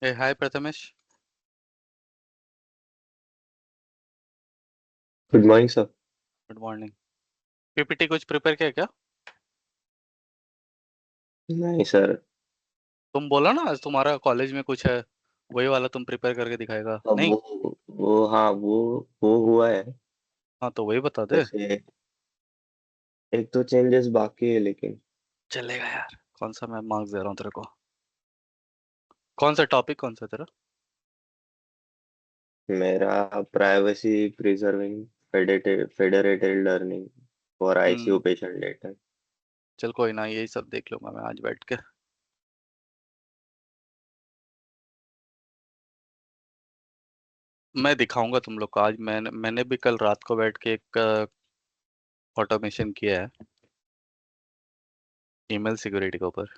Hey, hi Prathamesh. Good morning sir. Good morning. PPT कुछ prepare किया क्या? नहीं सर। तुम बोला ना आज तुम्हारा कॉलेज में कुछ है, वही वाला तुम प्रिपेयर करके दिखाएगा अब नहीं? वो हाँ वो हुआ है। हाँ तो वही बता दे। वैसे एक दो चेंजेस बाकी है लेकिन। चलेगा यार, कौन सा मैं मार्क्स दे रहा हूँ तेरे को। कौन सा टॉपिक, कौन सा तेरा? मेरा privacy preserving federated learning for ICU hmm. Patient data. चल कोई ना, यही सब देख लूंगा मैं आज बैठ के। मैं दिखाऊंगा तुम लोग को आज। मैंने भी कल रात को बैठ के एक ऑटोमेशन किया है ईमेल सिक्योरिटी के ऊपर।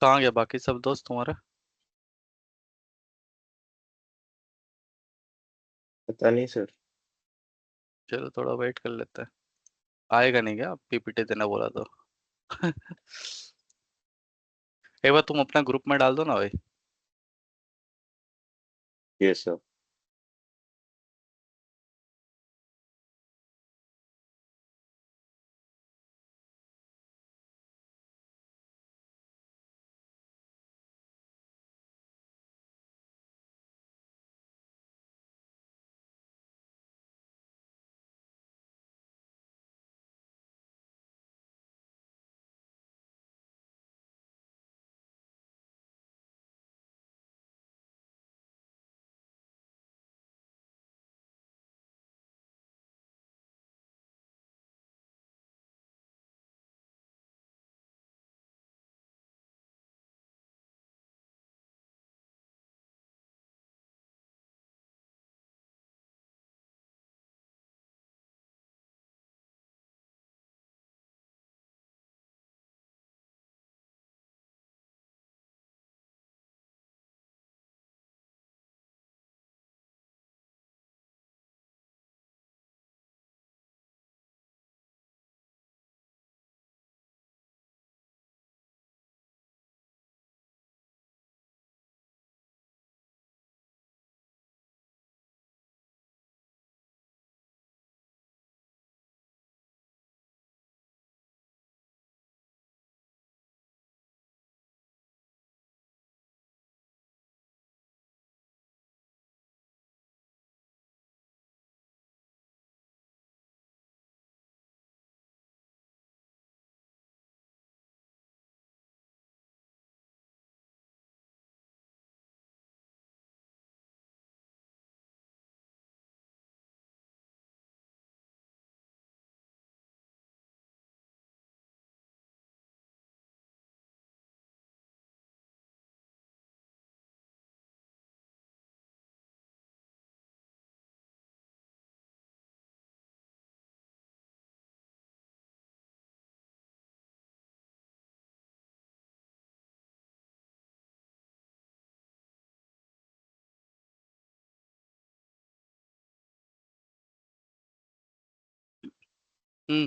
कहाँ गया बाकी सब दोस्त तुम्हारे? पता नहीं सर। चलो थोड़ा वेट कर लेते हैं। आएगा नहीं क्या पीपीटी देना बोला तो? एक बार तुम अपना ग्रुप में डाल दो ना भाई। Yes sir.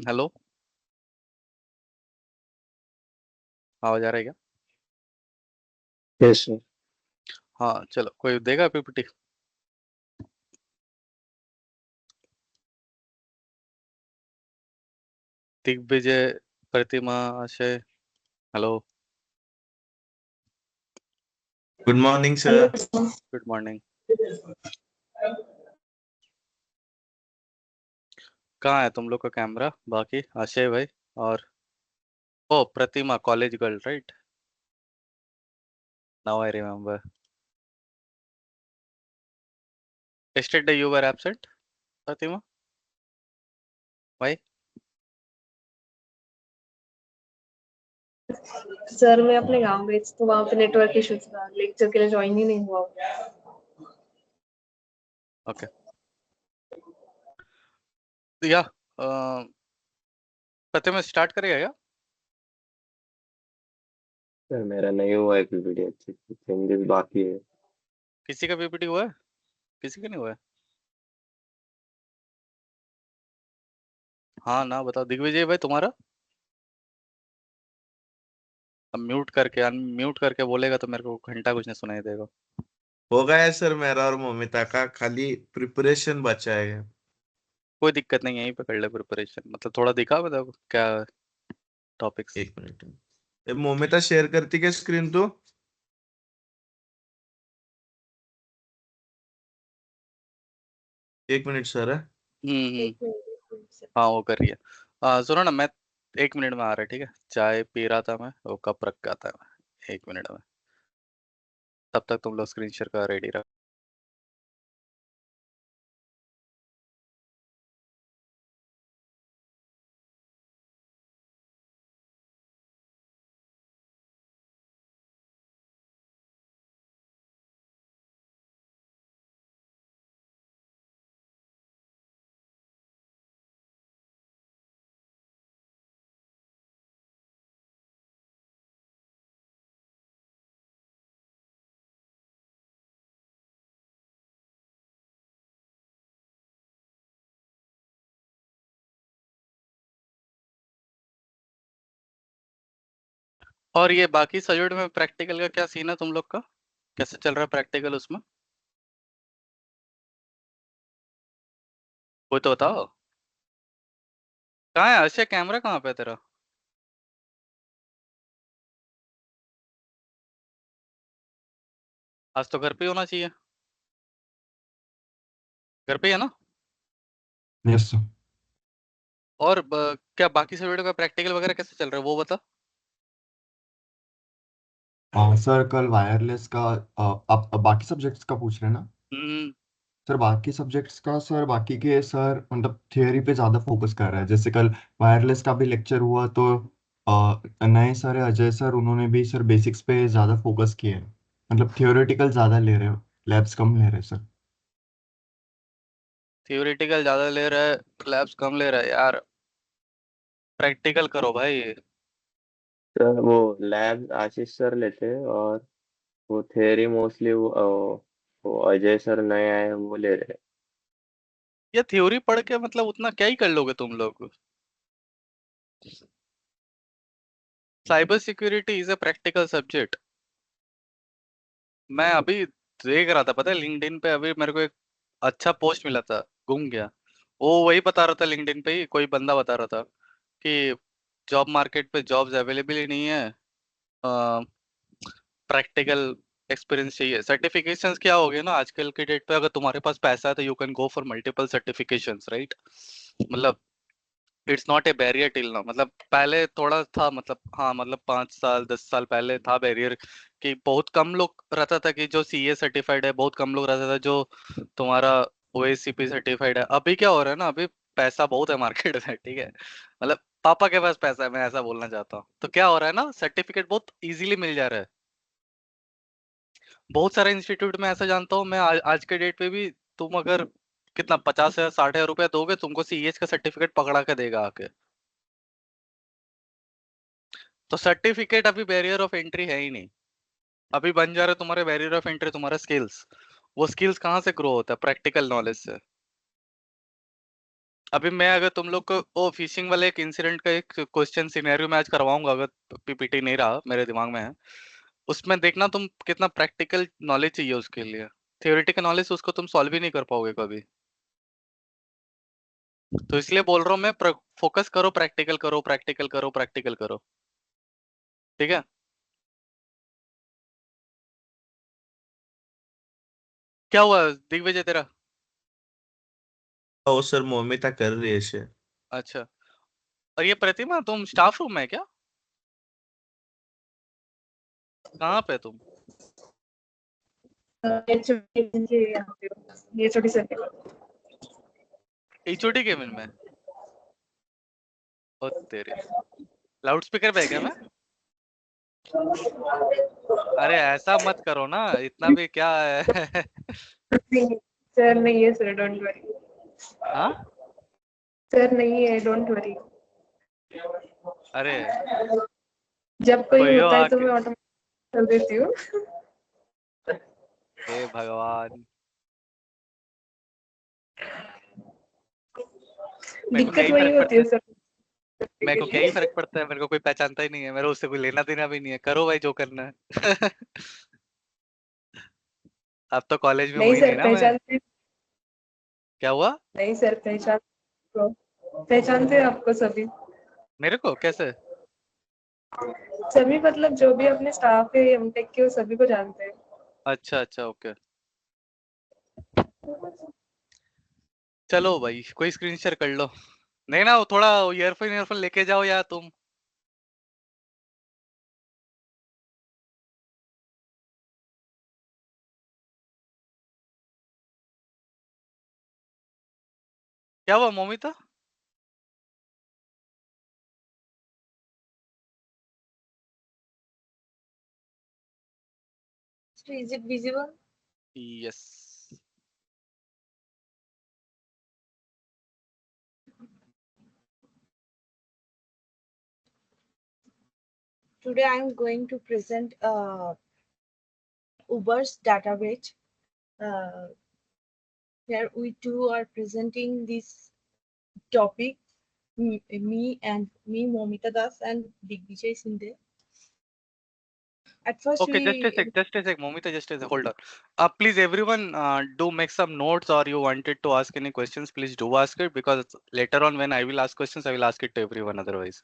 हेलो। आवाज आ रहा है क्या? Yes sir. हाँ चलो, कोई देगा पीपीटी? दिग्विजय, प्रतिमा, आशय। Hello. Good morning hello sir. Sir. Good morning. कहाँ है तुम लोग का कैमरा बाकी, आशय भाई? और ओ Pratima, college girl right? Now I remember. yesterday you were absent, Pratima? Why? Sir मैं अपने गांव गई थी तो वहां पे नेटवर्क इशू था, लेक्चर के लिए ज्वाइन ही नहीं हुआ। ओके या पते में स्टार्ट करेगा क्या? सर मेरा नहीं हुआ है पीपीटी, अच्छे चेंजेस बाकी है। किसी का पीपीटी हुआ है? किसी का नहीं हुआ है? हाँ ना बताओ दिग्विजय भाई तुम्हारा। अब म्यूट करके अनम्यूट करके बोलेगा तो मेरे को घंटा कुछ नहीं सुनाई देगा। हो गया है सर मेरा और मोमिता का, खाली प्रिपरेशन बचा है। कोई दिक्कत नहीं है, यहीं पे कर ले प्रिपरेशन। मतलब थोड़ा दिखा बताओ क्या टॉपिक्स। एक मिनट, ये मोमिता शेयर करती क्या स्क्रीन तो? एक मिनट सर है। हम्म। एक मिनट। हाँ वो कर रही है। सुनो ना, मैं 1 मिनट में आ रहा है, ठीक है? चाय पी रहा था मैं, वो कप रख के आता है मैं 1 मिनट में। तब तक तुम लोग स्क्रीन शेयर का रेडी रख। और ये बाकी सब्जेक्ट में प्रैक्टिकल का क्या सीन है तुम लोग का? कैसे चल रहा है प्रैक्टिकल उसमें? कोई तो बताओ। कहाँ है अच्छा, कैमरा कहाँ पे है तेरा? आज तो घर पे ही होना चाहिए। घर पे ही है ना? Yes sir. और क्या बाकी सब्जेक्ट का प्रैक्टिकल वगैरह कैसे चल रहा है वो बता। सर कल वायरलेस का आप बाकी सब्जेक्ट्स का पूछ रहे हैं ना? हम्म। सर बाकी सब्जेक्ट्स का, सर बाकी के सर मतलब थियोरी पे ज़्यादा फोकस कर रहा है। जैसे कल वायरलेस का भी लेक्चर हुआ तो नए सर है अजय सर, उन्होंने भी सर बेसिक्स पे ज़्यादा फोकस किया है। मतलब थियोरेटिकल ज़्यादा ले रहे हो, लैब्स कम ले रहे हैं सर। थियोरेटिकल ज्यादा ले रहा है, लैब्स कम ले रहा है यार। प्रैक्टिकल करो भाई। सर वो लैब आशीष सर लेते हैं, और वो थ्योरी मोस्टली वो अजय सर नए आए हैं वो ले रहे हैं। ये थ्योरी पढ़ के मतलब उतना क्या ही कर लोगे तुम लोग? Cyber security is a practical subject. मैं अभी देख रहा था, पता है लिंक्डइन पे अभी मेरे को एक अच्छा पोस्ट मिला था, घूम गया। वो वही बता रहा था, लिंक्डइन पे ही कोई बंदा बता रहा था कि जॉब मार्केट पे जॉब्स अवेलेबल ही नहीं है, प्रैक्टिकल एक्सपीरियंस चाहिए। सर्टिफिकेशंस क्या हो गए ना आजकल के डेट पे, अगर तुम्हारे पास पैसा है तो you can go for multiple certifications, right? मतलब it's not a barrier till now. मतलब पहले थोड़ा था, मतलब हाँ, मतलब 5 साल 10 साल पहले था बैरियर कि बहुत कम लोग रहता था कि जो सीए सर्टिफाइड है, बहुत कम लोग रहता था जो तुम्हारा ओएसीपी सर्टिफाइड है। अभी क्या हो रहा है ना, अभी पैसा बहुत है मार्केट में, ठीक है? मतलब पापा के पास पैसा है, मैं ऐसा बोलना चाहता हूँ। तो क्या हो रहा है ना, सर्टिफिकेट बहुत इजीली मिल जा रहा है। बहुत सारे इंस्टीट्यूट में ऐसा जानता हूँ मैं, आज के डेट पे भी तुम अगर कितना 50,000 60,000 रुपया दोगे, तुमको सीएच का सर्टिफिकेट पकड़ा के देगा आके। तो सर्टिफिकेट अभी बैरियर ऑफ एंट्री है ही नहीं। अभी बन जा रहे तुम्हारे बैरियर ऑफ एंट्री तुम्हारा स्किल्स। वो स्किल्स कहाँ से ग्रो होता है? प्रैक्टिकल नॉलेज से। अभी मैं अगर तुम लोग को वो फिशिंग वाले एक इंसिडेंट का एक क्वेश्चन सिनेरियो में आज करवाऊंगा, अगर पीपीटी नहीं रहा मेरे दिमाग में है, उसमें देखना तुम कितना प्रैक्टिकल नॉलेज चाहिए उसके लिए। थियोरेटिकल नॉलेज उसको तुम सॉल्व ही नहीं कर पाओगे कभी। तो इसलिए बोल रहा हूँ मैं, फोकस करो, प्रैक्टिकल करो, प्रैक्टिकल करो, प्रैक्टिकल करो, ठीक है? क्या हुआ दिग्विजय तेरा? वो सर मोमिता कर रही है शेयर। अच्छा। और ये प्रतिमा तुम स्टाफ रूम में है क्या? कहाँ पे तुम? ये छोटी सर एचओडी केबिन में? ओ तेरे, लाउड स्पीकर पे है क्या मैं? अरे ऐसा मत करो ना, इतना भी क्या है। सर नहीं है सर, डोंट वरी। हाँ सर नहीं है, डोंट वरी। अरे जब कोई कोई हो होता है तो आके, मैं ऑटोमेटिक कर देती हूँ। हे भगवान, मेरे को क्या दिक्कत ही वही फर्क होती पड़ता है है, सर मेरे के को क्या ही लिए। फर्क पड़ता है, मेरे को कोई पहचानता ही नहीं है, मेरे उससे कोई लेना देना भी नहीं है, करो भाई जो करना है। अब तो कॉलेज में नहीं हुई नहीं सर ना मैं। पहचानते, क्या हुआ? नहीं सर पहचानते हैं आपको सभी। मेरे को कैसे? सभी मतलब जो भी अपने स्टाफ है एमटेक के, वो सभी को जानते हैं। अच्छा अच्छा ओके, चलो भाई कोई स्क्रीन शेयर कर लो। नहीं ना, वो थोड़ा ईयरफोन ईयरफोन लेके जाओ यार तुम। क्या हुआ Momita? So is it visible? Yes. Today I am going to present Uber's database. Here we two are presenting this topic. Me, Momita Das, and Digvijay Sinde. At first, Okay, just a sec, Momita, just a sec, hold on. Please, everyone, do make some notes, or you wanted to ask any questions, please do ask it, because later on when I will ask questions, I will ask it to everyone otherwise.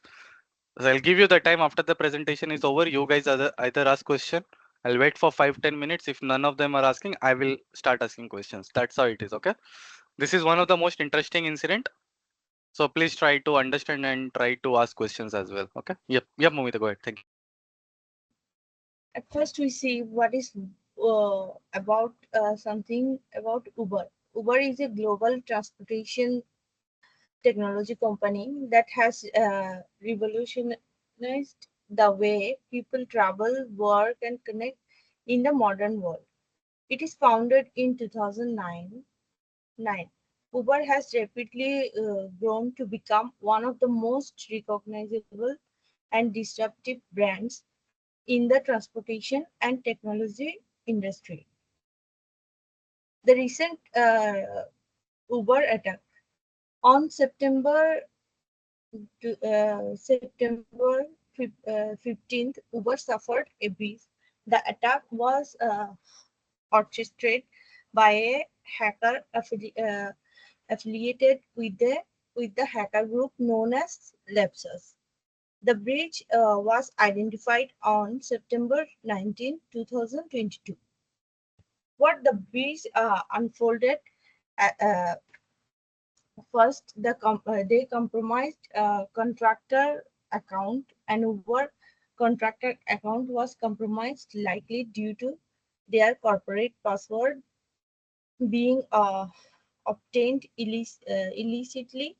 So I'll give you the time after the presentation is over. You guys either ask question. I'll wait for 5-10 minutes. If none of them are asking, I will start asking questions. That's how it is. Okay. This is one of the most interesting incident. So please try to understand and try to ask questions as well. Okay. Yep, Momita, go ahead. Thank you. At first, we see what is about something about Uber. Uber is a global transportation technology company that has revolutionized the way people travel, work, and connect in the modern world. It is founded in 2009. Uber has rapidly grown to become one of the most recognizable and disruptive brands in the transportation and technology industry. The recent Uber attack on September 15th, Uber suffered a breach. The attack was orchestrated by a hacker affiliated with the hacker group known as Lepsus. The breach was identified on September 19, 2022. What the breach unfolded uh, first, they compromised contractor account, and Uber contractor account was compromised likely due to their corporate password being obtained illicitly,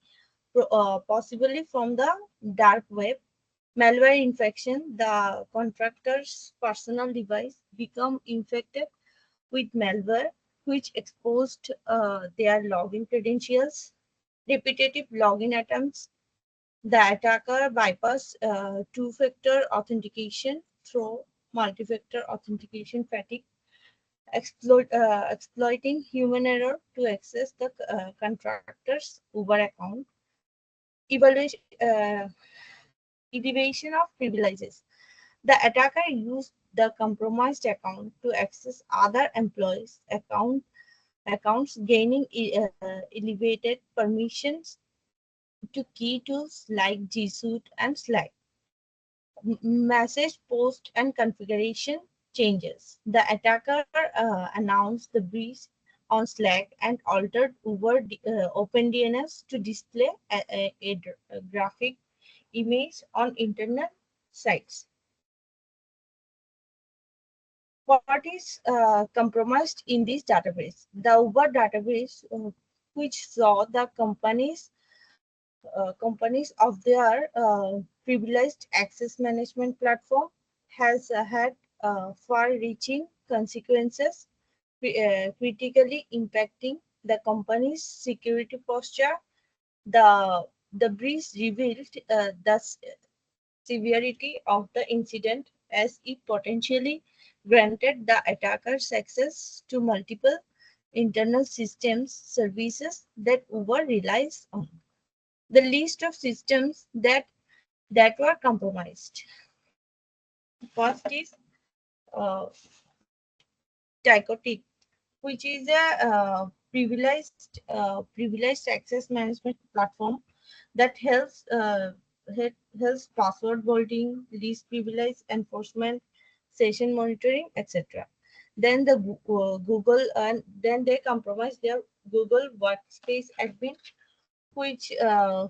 possibly from the dark web. Malware infection, the contractor's personal device become infected with malware, which exposed their login credentials. Repetitive login attempts, the attacker bypassed two-factor authentication through multi-factor authentication fatigue, exploiting human error to access the contractor's Uber account. Evaluation, elevation of privileges. The attacker used the compromised account to access other employees' accounts, gaining elevated permissions to key tools like G Suite and Slack. Message post and configuration changes. The attacker announced the breach on Slack and altered Uber OpenDNS to display a graphic image on internet sites. What is compromised in this database? The Uber database, which saw the companies of their privileged access management platform, has had far-reaching consequences, critically impacting the company's security posture. The breach revealed the severity of the incident as it potentially granted the attackers access to multiple internal systems services that Uber relies on. The list of systems that were compromised. First is uh, Tycotic, which is a privileged access management platform that helps password vaulting, least privilege enforcement, session monitoring, etc. Then the Google, and then they compromise their Google Workspace admin, which uh,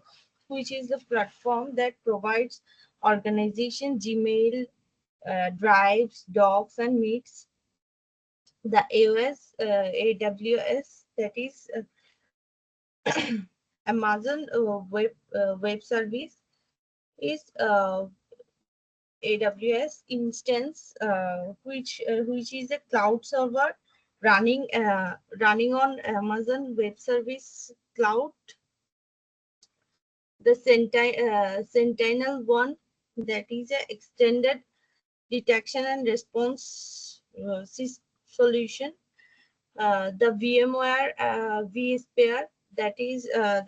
which is the platform that provides organization Gmail, Drives, Docs, and Meets. The AWS, that is Amazon Web Service, is AWS instance, which is a cloud server running on Amazon Web Service cloud. The Sentinel-1, that is a extended detection and response solution. The VMware vSphere, that is a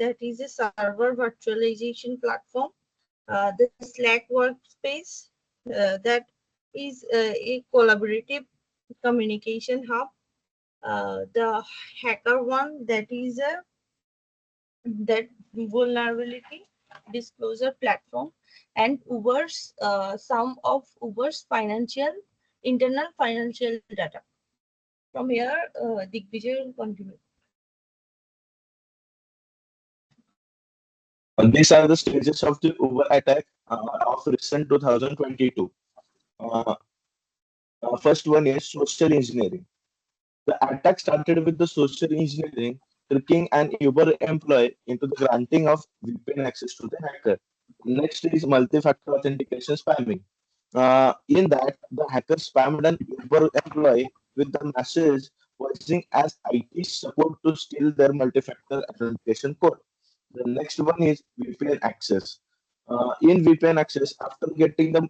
server virtualization platform. The Slack workspace, that is a collaborative communication hub. The HackerOne, that is a that vulnerability disclosure platform, and Uber's some of Uber's internal financial data. From here, Digvijay will continue. These are the stages of the Uber attack of recent 2022. First one is social engineering. The attack started with the social engineering, tricking an Uber employee into the granting of VPN access to the hacker. Next is multi-factor authentication spamming. In that, the hacker spammed an Uber employee with the message voicing as IT support to steal their multi-factor authentication code. The next one is VPN access. In VPN access, after getting the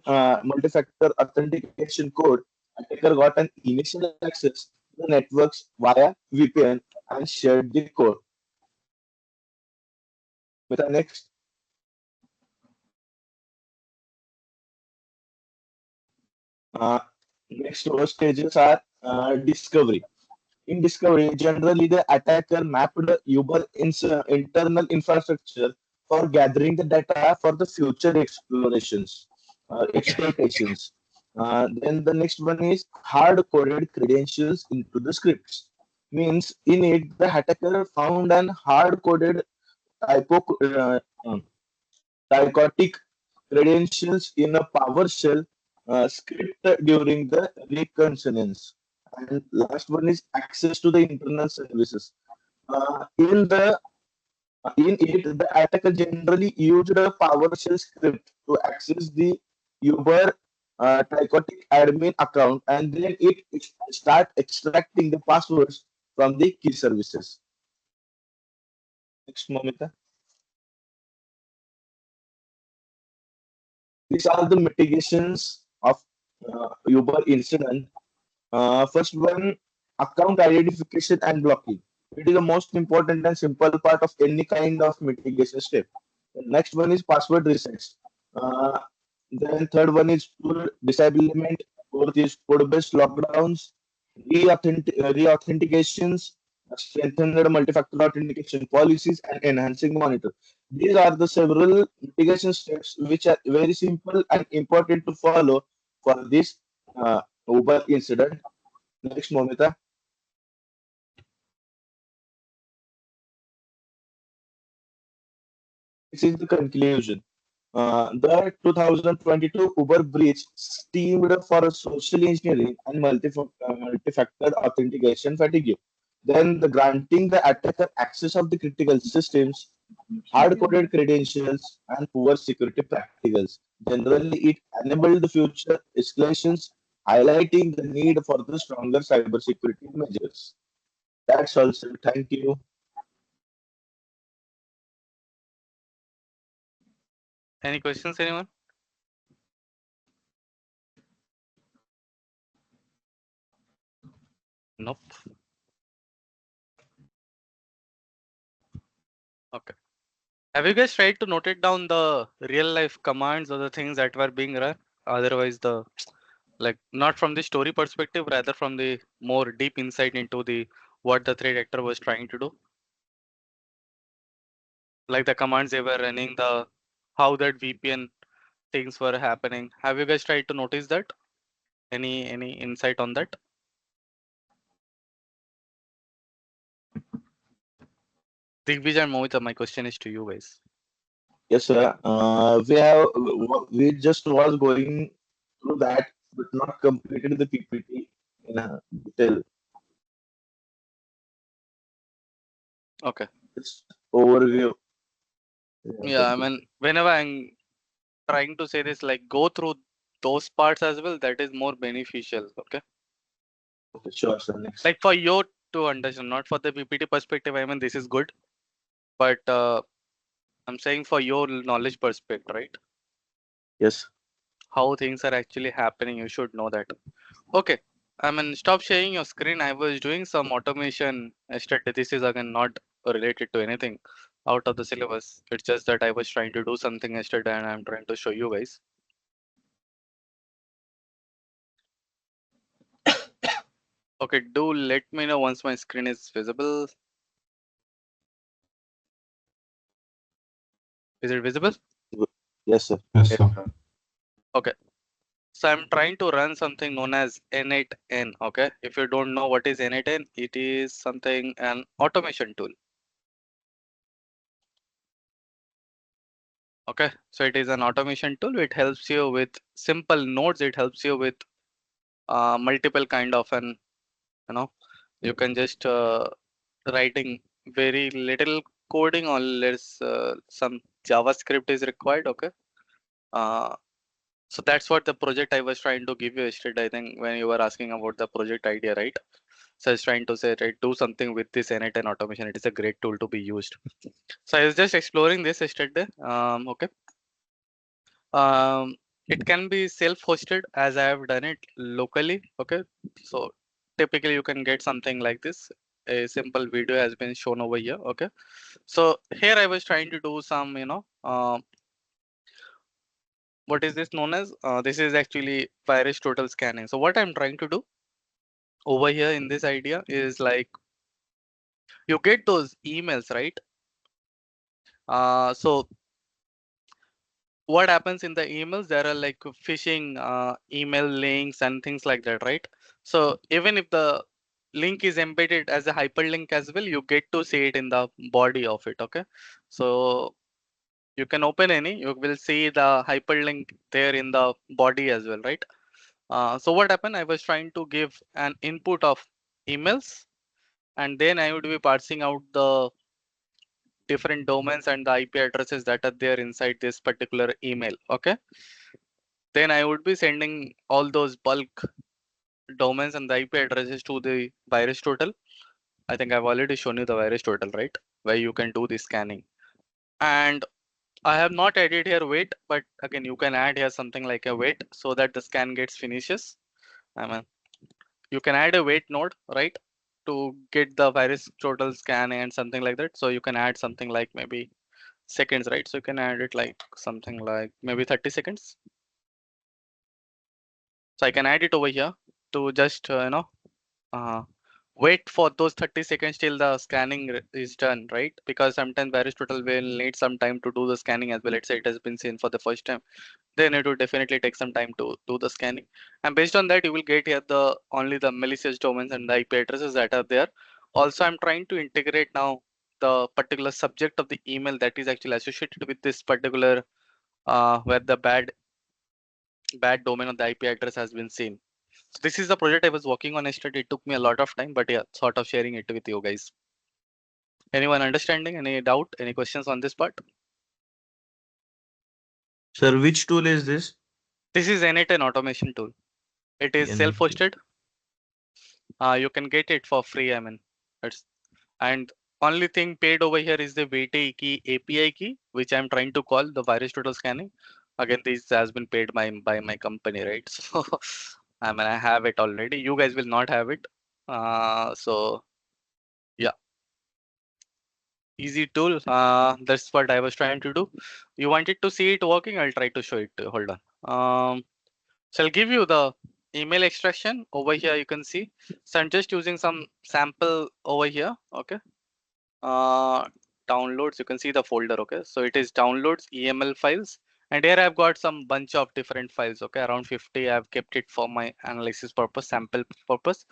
multi-factor authentication code, attacker got an initial access to the networks via VPN and shared the code. With the next, uh, next four stages are discovery. In discovery, generally the attacker mapped Uber internal infrastructure for gathering the data for the future exploitations. Then the next one is hard-coded credentials into the scripts. Means in it, the attacker found an hard-coded typo, dichotic credentials in a PowerShell script during the reconnaissance. And last one is access to the internal services. In it, the attacker generally used a PowerShell script to access the Uber trichotic admin account, and then it start extracting the passwords from the key services. Next, Momita. These are the mitigations of Uber incident. First one, account identification and blocking. It is the most important and simple part of any kind of mitigation step. The next one is password resets. Uh, then third one is tool disablement. Fourth is code-based lockdowns, re-authentications, strengthened multi-factor authentication policies, and enhancing monitor. These are the several mitigation steps which are very simple and important to follow for this Uber incident. Next, Momita. This is the conclusion. The 2022 Uber breach stemmed for social engineering and multi-factor authentication fatigue. Then the granting the attacker access of the critical systems, hard-coded credentials, and poor security practicals. Generally, it enabled the future escalations, highlighting the need for the stronger cybersecurity measures. That's all, sir. Thank you. Any questions, anyone? Nope. Okay. Have you guys tried to note it down the real life commands or the things that were being run? Otherwise, the like not from the story perspective, rather from the more deep insight into the what the threat actor was trying to do. Like the commands they were running, the how that VPN things were happening. Have you guys tried to notice that? Any insight on that? Digvijay and Mohita, my question is to you guys. Yes, sir. We just was going through that, but not completed the PPT in a detail. Okay. Just overview. Yeah, I mean, whenever I'm trying to say this, like go through those parts as well, that is more beneficial. Okay. Okay, sure, sir. Next. Like for you to understand, not for the PPT perspective, I mean, this is good, but I'm saying for your knowledge perspective, right? Yes. How things are actually happening, you should know that. Okay. I mean, stop sharing your screen. I was doing some automation yesterday. This is again not related to anything out of the syllabus. It's just that I was trying to do something yesterday and I'm trying to show you guys. Okay, do let me know once my screen is visible. Is it visible? Yes, sir. Yes, sir. Okay. So I'm trying to run something known as N8N. Okay. If you don't know what is N8N, it is something an automation tool. Okay. So it is an automation tool. It helps you with simple nodes. It helps you with multiple kind of an, you can just writing very little coding or less some JavaScript is required. Okay. Uh, so that's what the project I was trying to give you yesterday. I think when you were asking about the project idea, right? So I was trying to say, right, do something with this N8N automation. It is a great tool to be used. So I was just exploring this yesterday. Okay. It can be self-hosted as I have done it locally. Okay. So typically you can get something like this. A simple video has been shown over here. Okay. So here I was trying to do some, what is this known as? This is actually virus total scanning. So what I'm trying to do over here in this idea is like you get those emails, right? So what happens in the emails, there are like phishing email links and things like that, right? So even if the link is embedded as a hyperlink as well, you get to see it in the body of it. Okay. So you can open any, you will see the hyperlink there in the body as well, right? So what happened, I was trying to give an input of emails, and then I would be parsing out the different domains and the IP addresses that are there inside this particular email. Okay. Then I would be sending all those bulk domains and the IP addresses to the virus total. I think I've already shown you the virus total, right? Where you can do the scanning. And I have not added here wait, but again, you can add here something like a wait so that the scan gets finishes. I mean, you can add a wait node, right? To get the virus total scan and something like that. So you can add something like maybe seconds, right? So you can add it like something like maybe 30 seconds. So I can add it over here to just, uh, wait for those 30 seconds till the scanning is done, right? Because sometimes virus total will need some time to do the scanning as well. Let's say it has been seen for the first time, then it will definitely take some time to do the scanning. And based on that, you will get here the only the malicious domains and the IP addresses that are there. Also, I'm trying to integrate now the particular subject of the email that is actually associated with this particular where the bad domain of the IP address has been seen. So this is the project I was working on yesterday. It took me a lot of time, but yeah, sort of sharing it with you guys. Anyone understanding? Any doubt? Any questions on this part? Sir, which tool is this? This is n8n automation tool. It is N8N. self-hosted. You can get it for free. I mean, it's and only thing paid over here is the VT key API key, which I'm trying to call the VirusTotal scanning. Again, this has been paid by my company, right? So I mean, I have it already. You guys will not have it. So yeah, easy tool. That's what I was trying to do. You wanted to see it working? I'll try to show it. Hold on. So I'll give you the email extraction over here. You can see. So I'm just using some sample over here. Okay. Downloads. You can see the folder. Okay. So it is downloads EML files. And here I've got some bunch of different files. Okay. Around 50. I've kept it for my analysis purpose, sample purpose.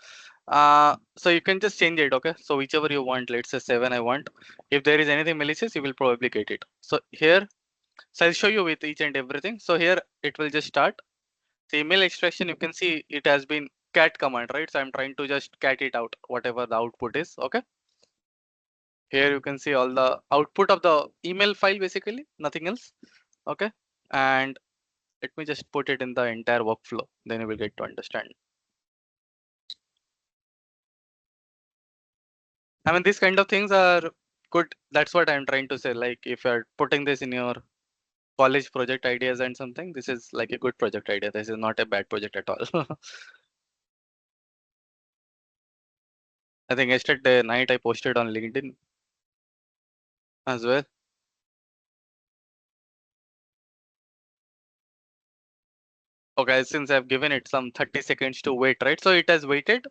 So you can just change it. Okay. So whichever you want, let's say 7 I want. If there is anything malicious, you will probably get it. So here, so I'll show you with each and everything. So here it will just start. The email extraction, you can see it has been cat command, right? So I'm trying to just cat it out, whatever the output is. Okay. Here you can see all the output of the email file, basically, nothing else. Okay. And let me just put it in the entire workflow. Then you will get to understand. I mean, these kind of things are good. That's what I'm trying to say. Like if you're putting this in your college project ideas and something, this is like a good project idea. This is not a bad project at all. I think yesterday night I posted on LinkedIn as well. Okay, since I've given it some 30 seconds to wait, right? So it has waited.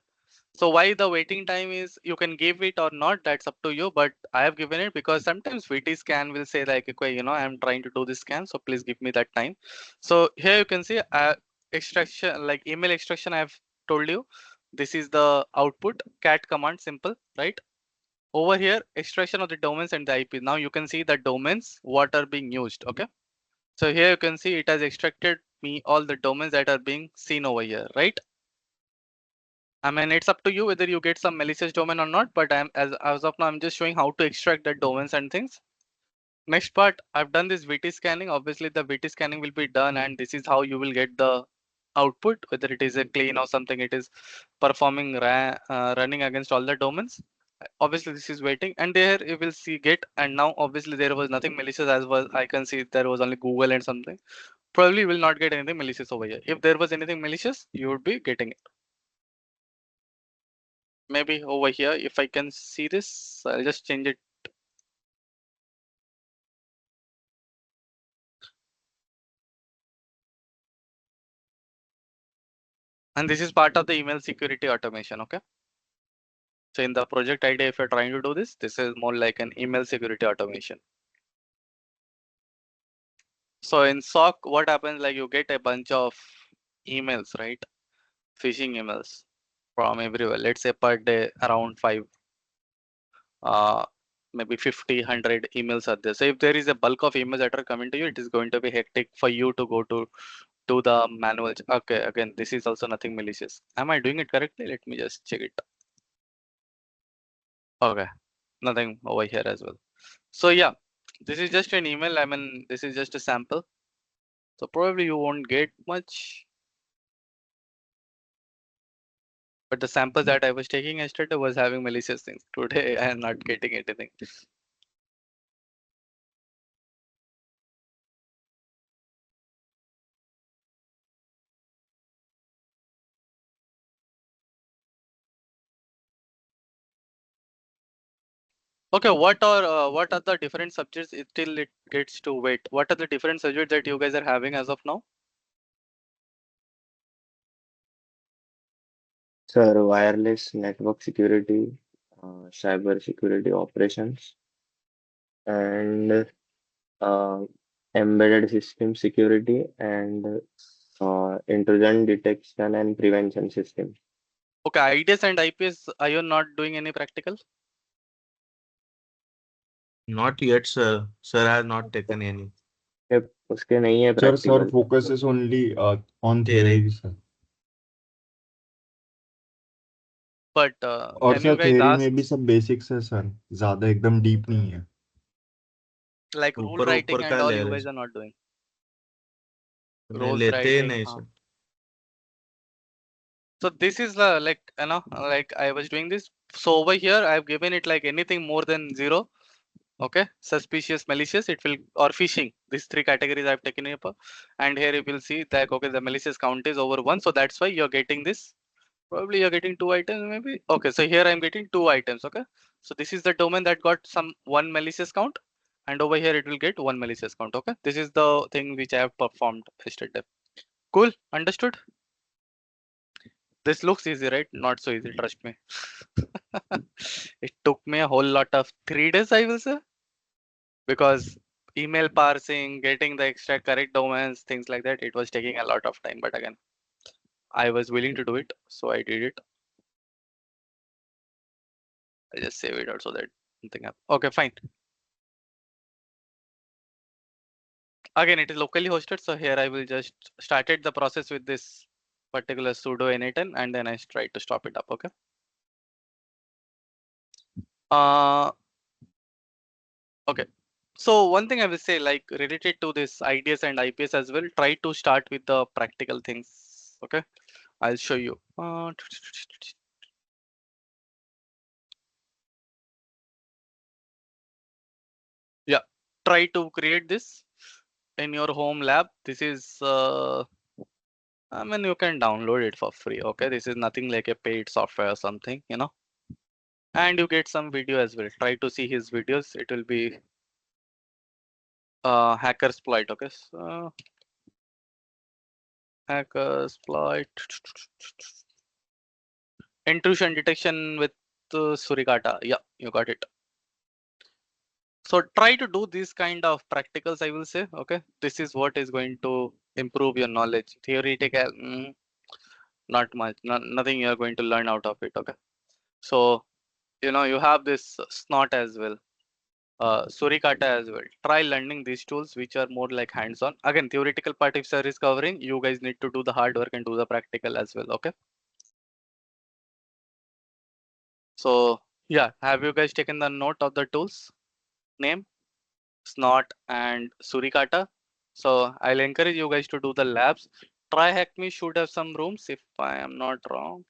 So why the waiting time is, you can give it or not, that's up to you. But I have given it because sometimes VT scan will say like, okay, you know, I'm trying to do this scan, so please give me that time. So here you can see extraction, like email extraction. I've told you, this is the output, cat command, simple, right? Over here, extraction of the domains and the IP. Now you can see the domains, what are being used, okay? So here you can see it has extracted me all the domains that are being seen over here, right? I mean, it's up to you whether you get some malicious domain or not, but as of now, I'm just showing how to extract the domains and things. Next part, I've done this VT scanning. Obviously, the VT scanning will be done, and this is how you will get the output, whether it is a clean or something, it is performing running against all the domains. Obviously, this is waiting, and there you will see get, and now obviously there was nothing malicious, as was I can see there was only Google and something. Probably will not get anything malicious over here. If there was anything malicious, you would be getting it. Maybe over here, if I can see this, I'll just change it. And this is part of the email security automation, okay? So in the project idea, if you're trying to do this, this is more like an email security automation. So in SOC, what happens, like you get a bunch of emails, right? Phishing emails from everywhere. Let's say per day around 5, maybe 50, 100 emails are there. So if there is a bulk of emails that are coming to you, it is going to be hectic for you to go to do the manual. Okay, again, this is also nothing malicious. Am I doing it correctly? Let me just check it. Okay, nothing over here as well. So yeah, this is just an email. I mean, this is just a sample. So probably you won't get much. But the samples that I was taking yesterday was having malicious things. Today I am not getting anything. Okay, what are the different subjects till it gets to wait? What are the different subjects that you guys are having as of now? Sir, wireless network security, cyber security operations, and uh, embedded system security, and intrusion detection and prevention system. Okay, IDS and IPS, are you not doing any practical? Not yet, sir. Sir has not taken any. ये उसके नहीं है Sir, practical. focus is only on Theory. theory, sir. but और can you sir guys theory ask में भी सब basics है sir, ज्यादा एकदम डीप नहीं है। like rule ऊपर writing ऊपर and का all ले you रहे guys are not doing नहीं, rules लेते ही writing? नहीं हाँ. Sir. So this is the like like I was doing this. So over here I've given it like anything more than 0. Okay, suspicious, malicious, it will, or phishing. These 3 categories I've taken it up. And here you will see that okay, the malicious count is over 1. So that's why you're getting this. Probably you're getting 2 items maybe. Okay, so here I'm getting 2 items. Okay, so this is the domain that got some 1 malicious count, and over here it will get 1 malicious count. Okay, this is the thing which I have performed yesterday. Cool, understood? This looks easy, right? Not so easy, trust me. It took me a whole lot of 3 days, I will say, because email parsing, getting the extra correct domains, things like that, it was taking a lot of time. But again, I was willing to do it, so I did it. I just save it out so that nothing happens. Okay, fine. Again, it is locally hosted, so here I will just started the process with this particular sudo n8n, and then I try to stop it up. Okay. Okay. So one thing I will say, like related to this IDS and IPS as well, try to start with the practical things. Okay, I'll show you. Yeah, try to create this in your home lab. This is I mean, you can download it for free. Okay, this is nothing like a paid software or something, and you get some video as well. Try to see his videos. It will be Hackersploit. Okay, so Hackersploit intrusion detection with Suricata. Yeah, you got it. So try to do these kind of practicals, I will say. Okay, this is what is going to improve your knowledge. Theoretical, not much, nothing you are going to learn out of it. Okay, so you have this snot as well, Suricata as well. Try learning these tools which are more like hands-on. Again, theoretical part if sir is covering, you guys need to do the hard work and do the practical as well. Okay, so yeah, have you guys taken the note of the tools name? Snot and Suricata. So I'll encourage you guys to do the labs. Try Hackme should have some rooms if I am not wrong.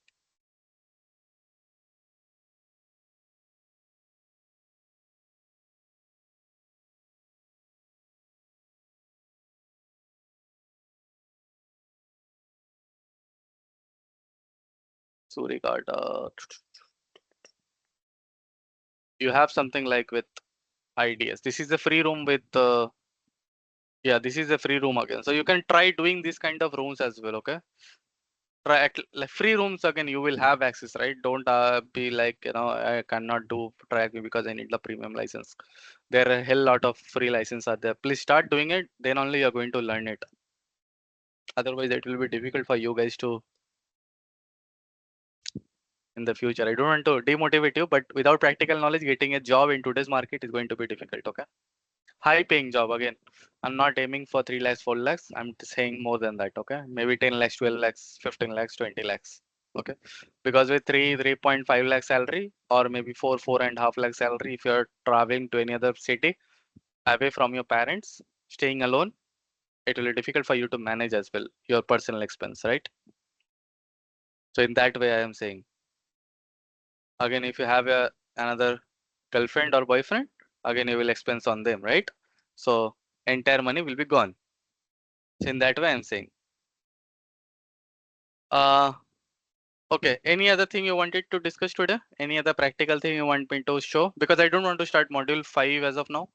Suricata. You have something like with IDS. This is a free room with yeah, this is a free room again. So you can try doing this kind of rooms as well. Okay. Try like free rooms again. You will have access, right? Don't be like I cannot do track because I need the premium license. There are a hell lot of free license are there. Please start doing it. Then only you're going to learn it. Otherwise, it will be difficult for you guys to in the future. I don't want to demotivate you, but without practical knowledge, getting a job in today's market is going to be difficult. Okay. High paying job again. I'm not aiming for 3 lakhs, 4 lakhs. I'm saying more than that. Okay. Maybe 10 lakhs, 12 lakhs, 15 lakhs, 20 lakhs. Okay. Because with 3.5 lakh salary or maybe 4.5 lakh salary, if you're traveling to any other city away from your parents, staying alone, it will be difficult for you to manage as well your personal expense, right? So in that way, I am saying, again, if you have another girlfriend or boyfriend, again, you will expense on them, right? So entire money will be gone. So in that way, I'm saying. Okay. Any other thing you wanted to discuss today? Any other practical thing you want me to show? Because I don't want to start module 5 as of now.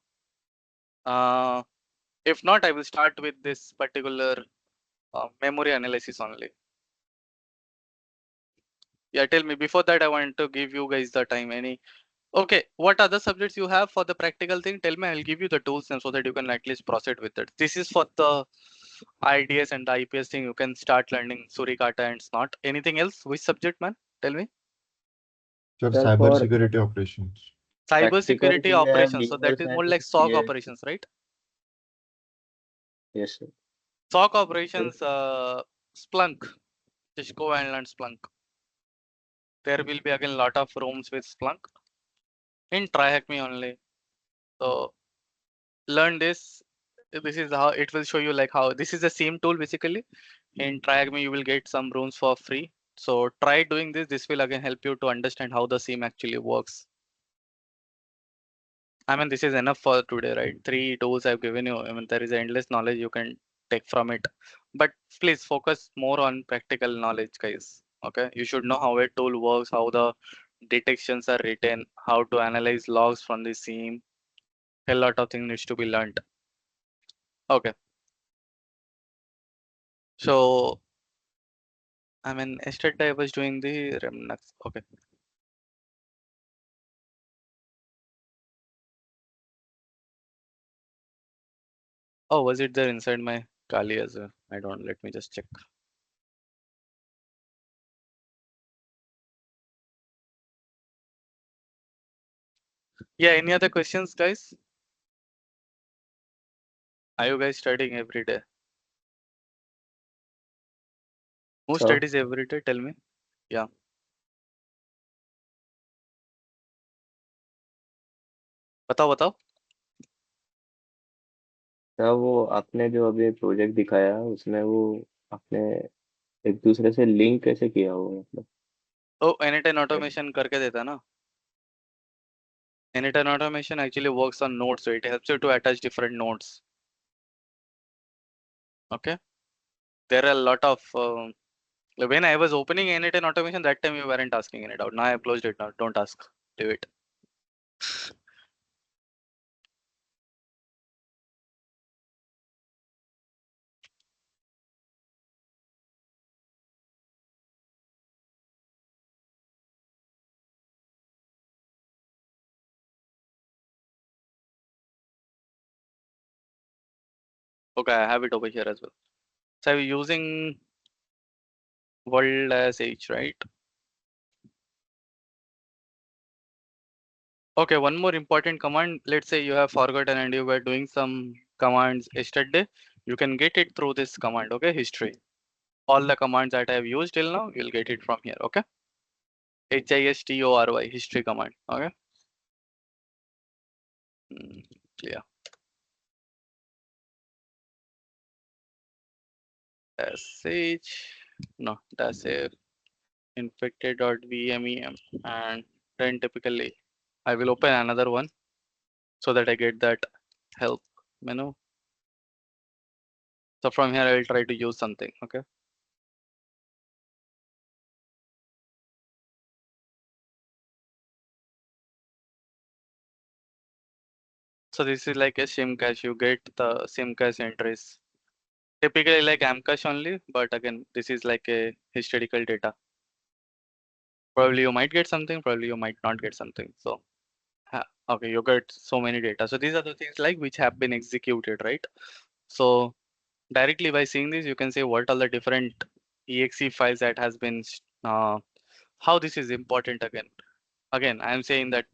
If not, I will start with this particular memory analysis only. Yeah, tell me. Before that, I want to give you guys the time. Okay, what other subjects you have for the practical thing? Tell me, I'll give you the tools and so that you can at least proceed with it. This is for the IDS and the IPS thing. You can start learning Suricata and Snot. Anything else? Which subject, man? Tell me. Sir, Sir, cyber for security operations. Cyber practical, security we have operations. So that DDoS is more and like SOC CS. operations, right? Yes, sir. SOC operations, Splunk. Just go and learn Splunk. there will be again lot of rooms with Splunk in TryHackMe only. So learn this. This is how it will show you like how this is the same tool basically. In TryHackMe you will get some rooms for free. So try doing this. This will again help you to understand how the SIEM actually works. I mean, this is enough for today, right? 3 tools I've given you. I mean, there is endless knowledge you can take from it. But please focus more on practical knowledge, guys. Okay, you should know how a tool works, how the detections are written, how to analyze logs from the SIEM. A lot of things needs to be learned. Okay. So, I mean, yesterday I was doing the Remnux. Okay. Oh, was it there inside my Kali as well? I don't. Let me just check. Yeah. Any other questions, guys? Are you guys studying every day? Who Sir, studies every day? Tell me. Yeah. बताओ बताओ. Sir वो आपने जो अभी project दिखाया उसमें वो आपने एक दूसरे से लिंक कैसे किया हो मतलब तो Anytime automation करके देता है ना. Anytime automation actually works on nodes, so it helps you to attach different nodes. Okay. There are a lot of when I was opening Anytime automation, that time you weren't asking any doubt. Now I have closed it now. Don't ask. Leave it. Okay, I have it over here as well. So I'm using world as H, right? Okay, one more important command. Let's say you have forgotten and you were doing some commands yesterday. You can get it through this command. Okay, history. All the commands that I have used till now, you'll get it from here. Okay. HISTORY history command. Okay. Clear. Sh no dash a infected.vmem and then typically I will open another one so that I get that help menu. So from here I will try to use something. Okay. So this is like a SIM cache. You get the SIM cache entries. Typically like Amcache only, but again this is like a historical data. Probably you might get something, probably you might not get something. So okay, you get so many data. So these are the things like which have been executed, right? So directly by seeing this, you can say what are the different exe files that has been how this is important again. Again, I am saying that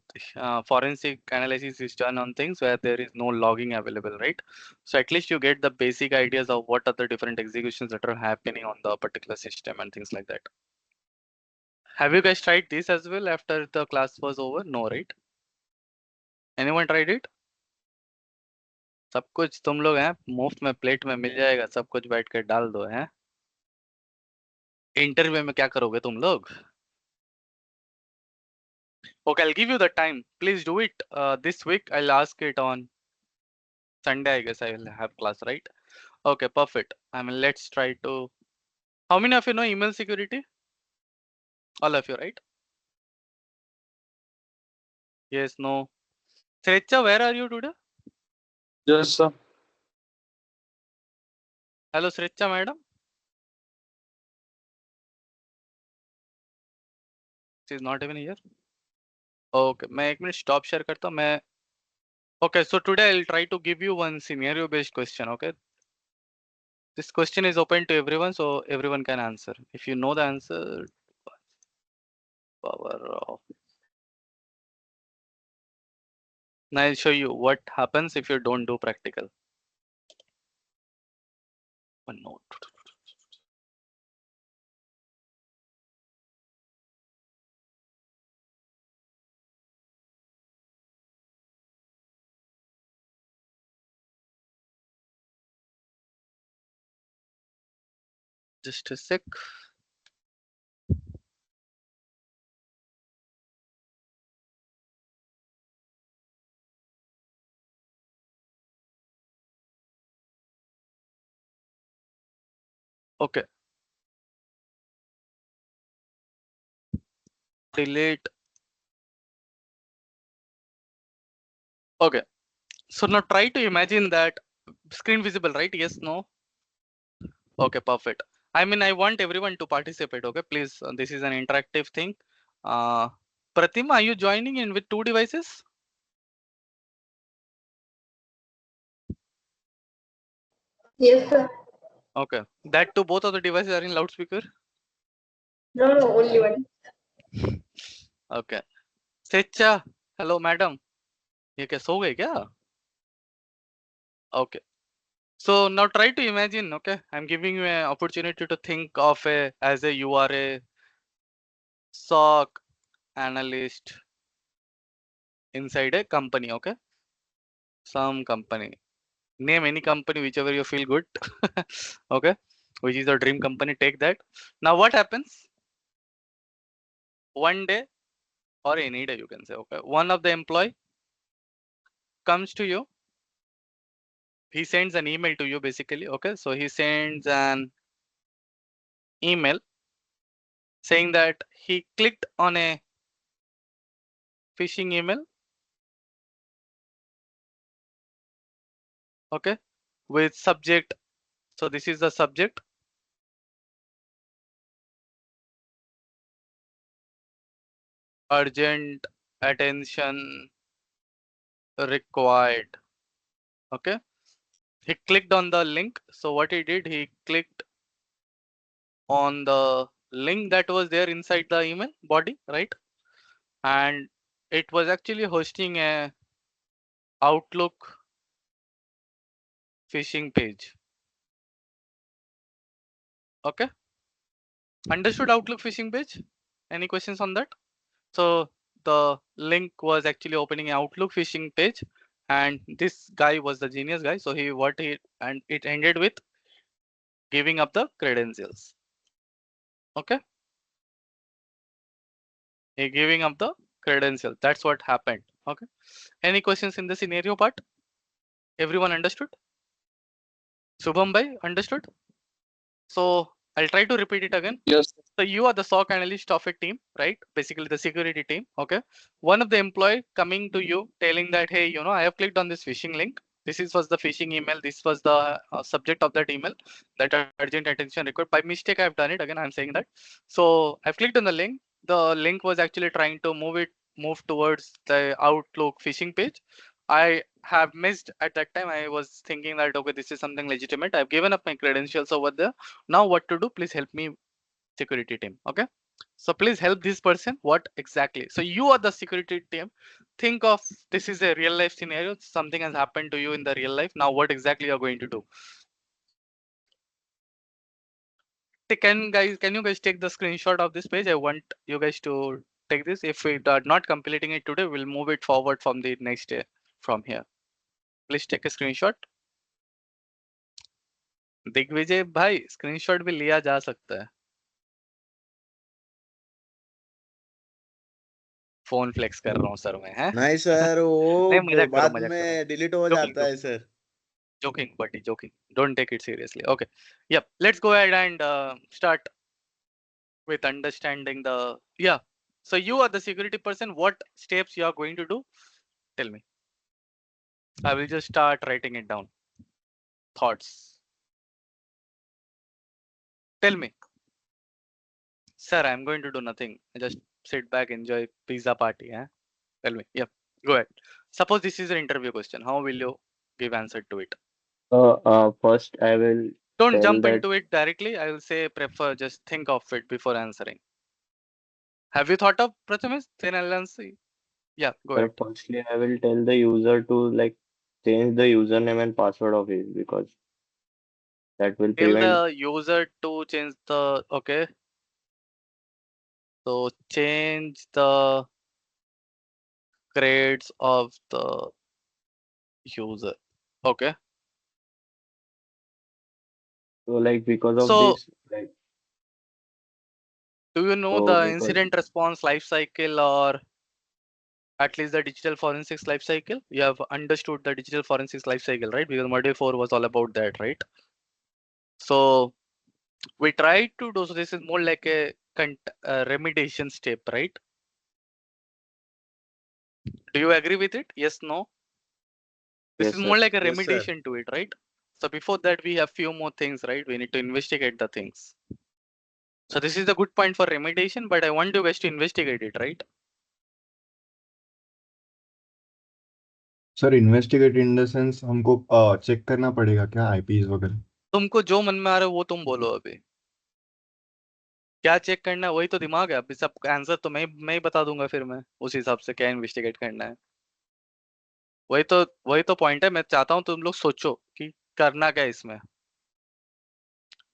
forensic analysis is done on things where there is no logging available, right? So at least you get the basic ideas of what are the different executions that are happening on the particular system and things like that. Have you guys tried this as well after the class was over? No, right? Anyone tried it? सब कुछ तुम लोग हैं मुफ्त में plate में मिल जाएगा, सब कुछ बैठ कर डाल दो हैं. इंटरव्यू में क्या करोगे तुम लोग? Okay, I'll give you the time. Please do it this week. I'll ask it on Sunday. I guess I will have class, right? Okay, perfect. I mean, let's try to. How many of you know email security? All of you, right? Yes, no. Srecha, where are you today? Yes, sir. Hello, Srecha, madam. She's not even here. Okay, मैं एक minute stop share करता हूँ मैं. Okay, so today I'll try to give you one scenario based question. Okay, this question is open to everyone, so everyone can answer. If you know the answer, power off. Now I'll show you what happens if you don't do practical. One note. Just a sec. Okay. Delete. Okay. So now try to imagine that screen visible, right? Yes, no? Okay, perfect. I mean, I want everyone to participate. Okay, please. This is an interactive thing. Pratima, are you joining in with 2 devices? Yes, sir. Okay. That too, both of the devices are in loudspeaker? No, no, only one. Okay. Secha, hello madam. ये क्या सो गए क्या? Okay. So now try to imagine, okay? I'm giving you an opportunity to think of as a you are a SOC analyst inside a company, okay? Some company. Name any company, whichever you feel good. Okay? Which is your dream company, take that. Now what happens? One day or any day you can say, okay? One of the employee comes to you. He sends an email to you basically, okay? So he sends an email saying that he clicked on a phishing email, okay, with subject. So this is the subject. Urgent attention required. Okay. He clicked on the link. So what he did, he clicked on the link that was there inside the email body, right? And it was actually hosting a Outlook phishing page. Okay. Understood Outlook phishing page? Any questions on that? So the link was actually opening an Outlook phishing page, and this guy was the genius guy. So and it ended with giving up the credentials. Okay. He giving up the credentials. That's what happened. Okay. Any questions in the scenario part? Everyone understood? Subham bhai, understood? So I'll try to repeat it again. Yes. So you are the SOC analyst of a team, right? Basically the security team. Okay. One of the employee coming to you telling that, hey, I have clicked on this phishing link. Was the phishing email. This was the subject of that email, that urgent attention required. By mistake, I've done it. Again, I'm saying that. So I've clicked on the link. The link was actually trying to move towards the Outlook phishing page. I have missed at that time. I was thinking that, okay, this is something legitimate. I've given up my credentials over there. Now what to do? Please help me, security team. Okay. So please help this person. What exactly? So you are the security team. Think of this is a real life scenario. Something has happened to you in the real life. Now what exactly you are going to do? Can you guys take the screenshot of this page? I want you guys to take this. If we are not completing it today, we'll move it forward from the next day from here. Please take a screenshot. Digvijay भाई screenshot भी लिया जा सकता है. Phone flex कर रहा हूँ sir मैं, है नहीं सर, नहीं वो मजाक बाद करो. में डिलीट हो Joking, जाता है sir. joking, buddy, joking. Don't take it seriously. Okay. Yep. Let's go ahead and start with understanding the. Yeah. So you are the security person. What steps you are going to do? Tell me. I will just start writing it down. Thoughts. Tell me. Sir, I'm going to do nothing. Just sit back, enjoy pizza party. Eh? Tell me. Yep. Go ahead. Suppose this is an interview question. How will you give answer to it? First, I will Don't tell jump that into it directly. I will say prefer just think of it before answering. Have you thought of Prathamesh? Then I'll answer. Yeah, go ahead. firstly I will tell the user to like change the username and password of his, because that will Tell prevent. the user to change the, okay. So change the grades of the user. Okay. So like because of So this, like do you know so the because incident response life cycle, or at least the digital forensics life cycle? You have understood the digital forensics life cycle, right? Because module 4 was all about that, right? So we tried to do, so this is more like a remediation step, right? Do you agree with it? Yes, no? This yes is sir. more like a Yes, sir. remediation to it, right? So before that, we have few more things, right? We need to investigate the things. So this is the good point for remediation, but I want you guys to investigate it, right? Sir investigate in the sense हमको check करना पड़ेगा क्या IPs वगैरह? तुमको जो मन में आ रहा है वो तुम बोलो अभी। क्या चेक करना है वही तो दिमाग है, अभी सब आंसर तो मैं ही बता दूंगा, फिर मैं उस हिसाब से क्या इन्वेस्टिगेट करना है। वही तो पॉइंट है, मैं चाहता हूँ तुम लोग सोचो कि करना क्या है इसमें।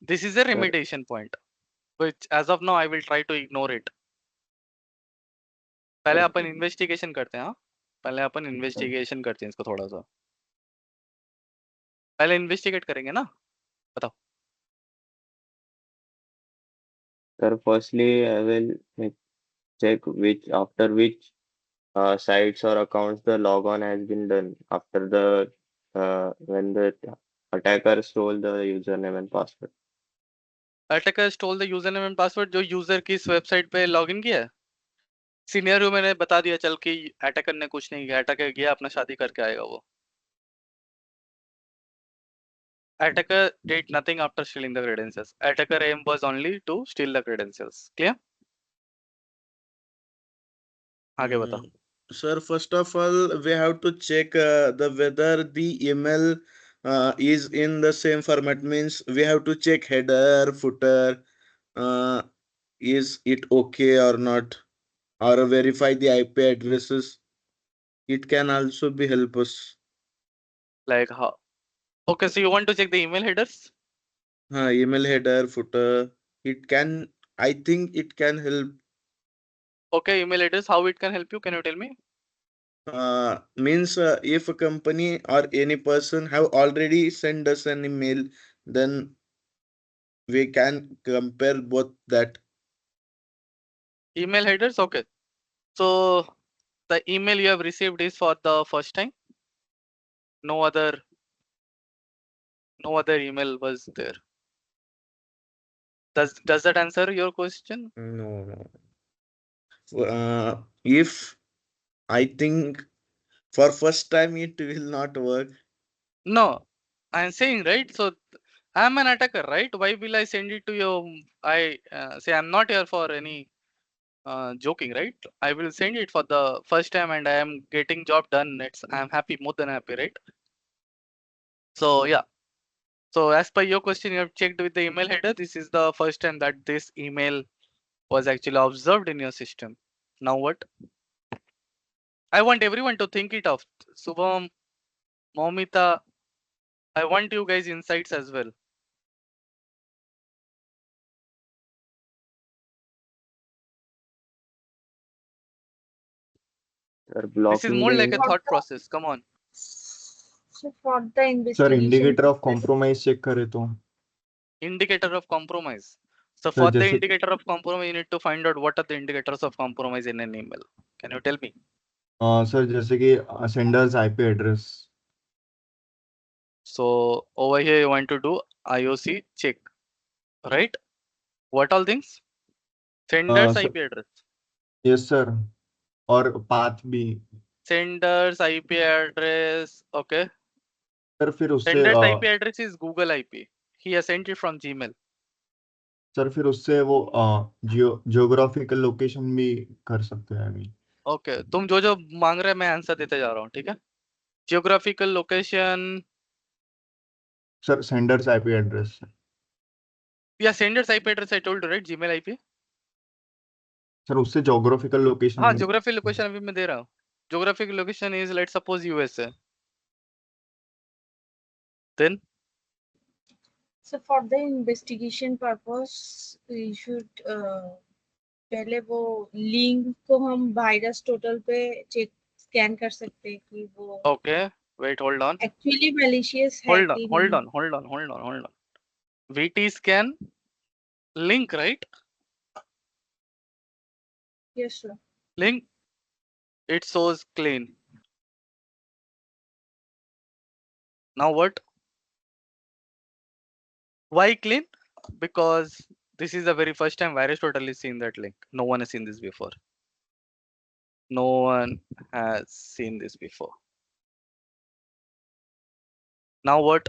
This is a remediation point, which as of now I will try to ignore it. पहले अपन इन्वेस्टिगेशन करते हैं। हाँ, पहले अपन इन्वेस्टिगेशन करते हैं इसको थोड़ा सा। पहले इन्वेस्टिगेट करेंगे ना, बताओ। Sir, firstly, I will like, check after which sites or accounts the logon has been done after the when the attacker stole the username and password. Attacker stole the user name and password, जो user की इस website पे login किया है। Senior मैंने बता दिया चल कि अटैकर ने कुछ नहीं किया, अटैकर गया अपना शादी करके आएगा वो। Attacker did nothing after stealing the credentials. Attacker aim was only to steal the credentials. Clear? आगे बता। Sir, first of all, we have to check the whether the email is in the same format. Means we have to check header, footer, uh, is it okay or not, or verify the IP addresses. It can also be help us. Like how? Okay, so you want to check the email headers? Email header, footer. It can. I think it can help. Okay, email headers. How it can help you? Can you tell me? Means if a company or any person have already sent us an email, then we can compare both that. Email headers. Okay. So the email you have received is for the first time. No other email was there. Does that answer your question? No. If I think for first time it will not work. No, I'm saying, right. So I'm an attacker, right? Why will I send it to you? I say I'm not here for any joking, right? I will send it for the first time and I am getting job done. I'm happy, more than happy, right? So yeah. So as per your question, you have checked with the email header. This is the first time that this email was actually observed in your system. Now what? I want everyone to think it of. Subham, Momita, I want you guys insights as well. Sir, This is blocking more the like a thought process. Come on. So for the sir investigation indicator of purpose, compromise check करे तो? Indicator of compromise. So sir for the जैसे indicator of compromise, you need to find out what are the indicators of compromise in an email. Can you tell me? Sir जैसे कि sender's IP address. So over here you want to do IOC check, right? What all things? Sender's IP address. Yes sir, और path भी। Sender's IP address. Okay. Sir फिर उससे Sender's IP address is Google IP. He has sent it from Gmail. Sir फिर उससे वो geographical location भी कर सकते हैं अभी। Okay. तुम जो मांग रहे हैं मैं आंसर देते जा रहा हूँ, ठीक है? Geographical location. Sir sender's IP address. Yeah, sender's IP address I told you, right? Gmail IP. Sir उससे ज्योग्राफिकल लोकेशन हाँ, भी। geographical location अभी मैं दे रहा हूँ. Geographic location is, let's suppose, USA. Then so for the investigation purpose, we should पहले वो link को हम वायरस टोटल पे चेक स्कैन कर सकते हैं कि वो okay, wait, hold on. Actually malicious है Hold on, कि hold नहीं. on, hold on, hold on, hold on. VT scan link, right? Yes, sir. Link, it shows clean. Now what? Why clean? Because this is the very first time Aristotle is seen that link. No one has seen this before. No one has seen this before. Now what?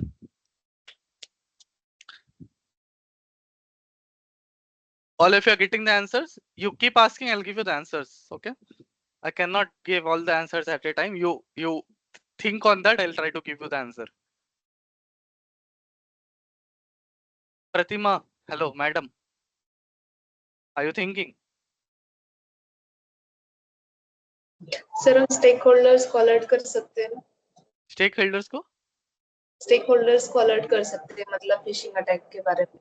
All of you are getting the answers? You keep asking, I'll give you the answers. Okay? I cannot give all the answers at a time. You think on that, I'll try to give you the answer. Pratima, hello, madam. Are you thinking? Sir हम stake holders को alert कर सकते हैं ना? Stakeholders को? Stake holders को alert कर सकते हैं मतलब फिशिंग अटैक के बारे में.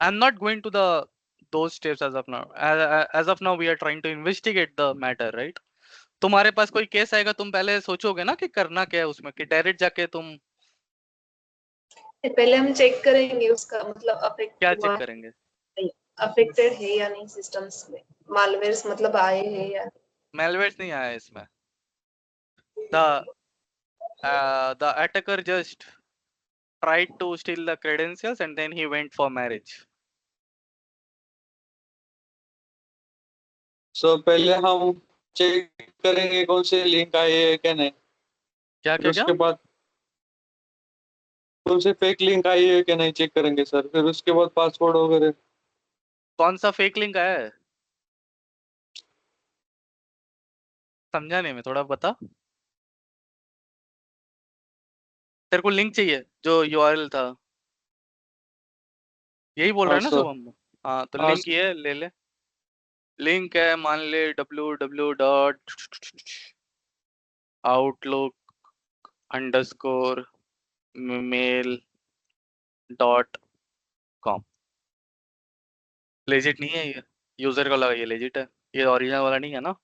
I'm not going to those steps as of now. As of now, we are trying to investigate the matter, right? तुम्हारे पास कोई केस आएगा, तुम पहले सोचोगे ना कि करना क्या है उसमें, कि डायरेक्ट जाके तुम पहले हम चेक करेंगे उसका मतलब अफेक्ट क्या हुआ चेक करेंगे? अफेक्टेड है या नहीं सिस्टम्स में, मालवेयर्स मतलब आए हैं या नहीं. Malwares नहीं आया इसमें. The attacker just tried to steal the credentials and then he went for marriage. सो पहले हम चेक करेंगे कौन से लिंक आए हैं क्या नहीं, क्या फिर क्या क्या? उसके बाद कौन से फेक लिंक आई है क्या नहीं चेक करेंगे सर, फिर उसके बाद पासवर्ड वगैरह. कौन सा फेक लिंक आया है? समझा नहीं मैं, थोड़ा बता. तेरे को लिंक चाहिए जो URL था, यही बोल रहा हाँ है ना सर. शुभम? हाँ तो हाँ लिंक ये ले ले. लिंक है, मान ले www.outlook_mail.com. लेजिट नहीं है ये, यूजर का लगा ये लेजिट है, ये ओरिजिनल वाला नहीं है ना.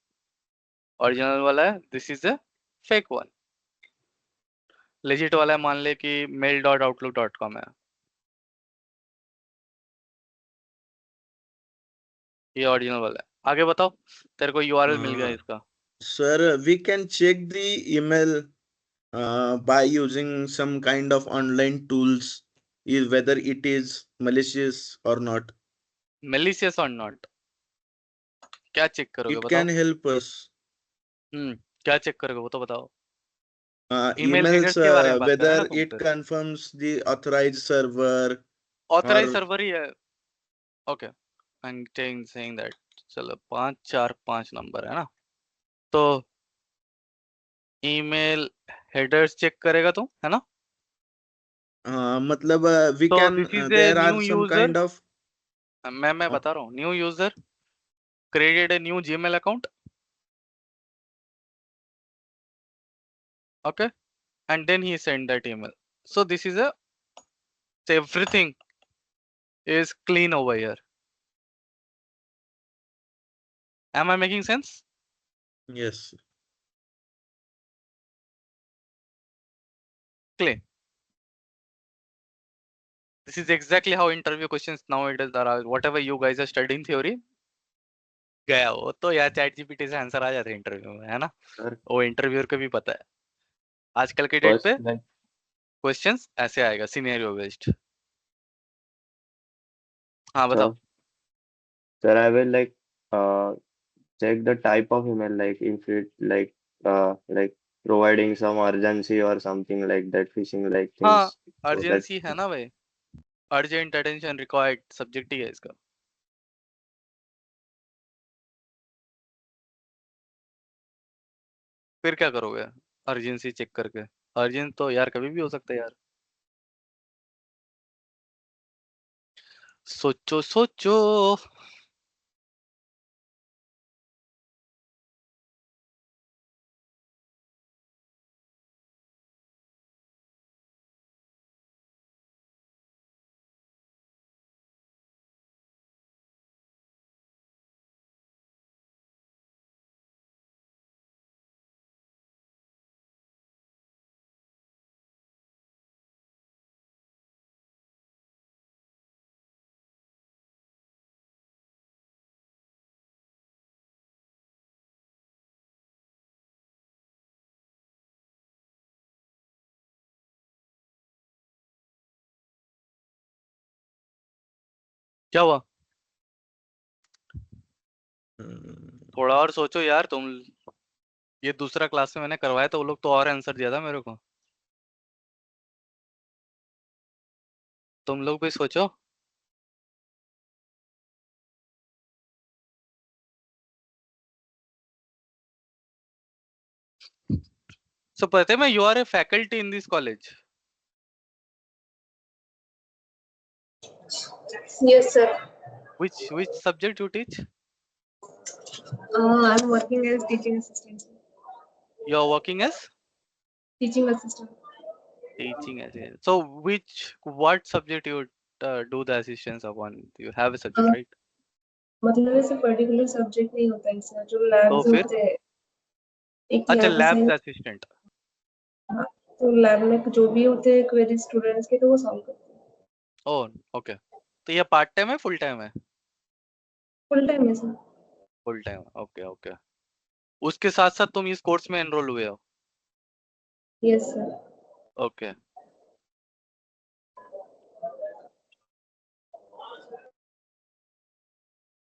ओरिजिनल वाला है, this is a fake one. Legit वाला है, मान ले कि mail.outlook.com है, ये ओरिजिनल वाला है. आगे बताओ, तेरे को URL मिल गया इसका. Sir, we can check the email by using some kind of online tools, whether it is malicious or not. Malicious or not? क्या चेक करोगे It बताओ? can help us. क्या चेक करोगे वो तो बताओ. ईमेल Emails, हेडर्स के बारे में बात कर रहे हैं ना whether तुम it फिर? confirms the authorized server authorise or server ही है. Okay, I am saying that. चलो 5 4 5 नंबर है ना, तो ईमेल हेडर्स चेक करेगा तू, है ना? मतलब we तो can this is a there new are some user. kind of मैं बता रहा हूँ, new user created a new Gmail account, okay, and then he sent that email. So this is everything is clean over here. Am I making sense? yes. Clean. This is exactly how interview questions nowadays are. Whatever you guys are studying theory, गया वो तो यार chat GPT से answer आ जाते हैं interview में, है ना? Sir, वो इंटरव्यूअर को भी पता है. आजकल के डेट first, पे like, क्वेश्चंस ऐसे आएगा, सिनेरियो बेस्ड. हाँ बताओ. sir, I will like check the type of email, like if it like providing some urgency or something like that, phishing like हाँ, things. So that अर्जेंसी है ना भाई, urgent attention required subject ही है इसका. फिर क्या करोगे अर्जेंसी चेक करके? अर्जेंट तो यार कभी भी हो सकता है यार. सोचो सोचो. क्या हुआ? थोड़ा और सोचो यार तुम। ये दूसरा क्लास में मैंने करवाया तो वो लोग तो और आंसर दिया था मेरे को। तुम लोग भी सोचो। सो पता है, मैं you are a faculty in this college. Yes, sir. Which subject you teach? I'm working as teaching assistant. You are working as Teaching assistant. teaching assistant. So what subject you do the assistance upon? You have a subject, right? मतलब ऐसे particular subject नहीं होता है sir, जो तो labs फिर होते हैं एक अच्छा, यहाँ पे लैब साइंस, असिस्टेंट। तो लैब में जो भी होते हैं क्वेरी स्टूडेंट्स के, तो वो सॉल्व करते हैं। Oh okay. तो ये पार्ट टाइम है फुल टाइम है? फुल टाइम है sir. Full time, okay okay. उसके साथ साथ तुम इस कोर्स में एनरोल हुए हो? Yes sir. ओके।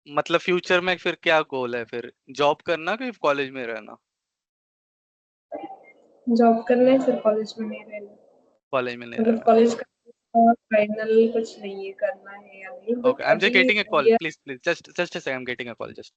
मतलब फ्यूचर में फिर क्या गोल है? फिर जॉब करना कि कॉलेज में रहना? जॉब करना है सर, कॉलेज में नहीं रहना। कॉलेज में नहीं मतलब रहना। कॉलेज का फाइनल कुछ नहीं है, करना है या नहीं, Okay, बट I'm just अभी getting a call. India. Please, just a second. I'm getting a call. Just.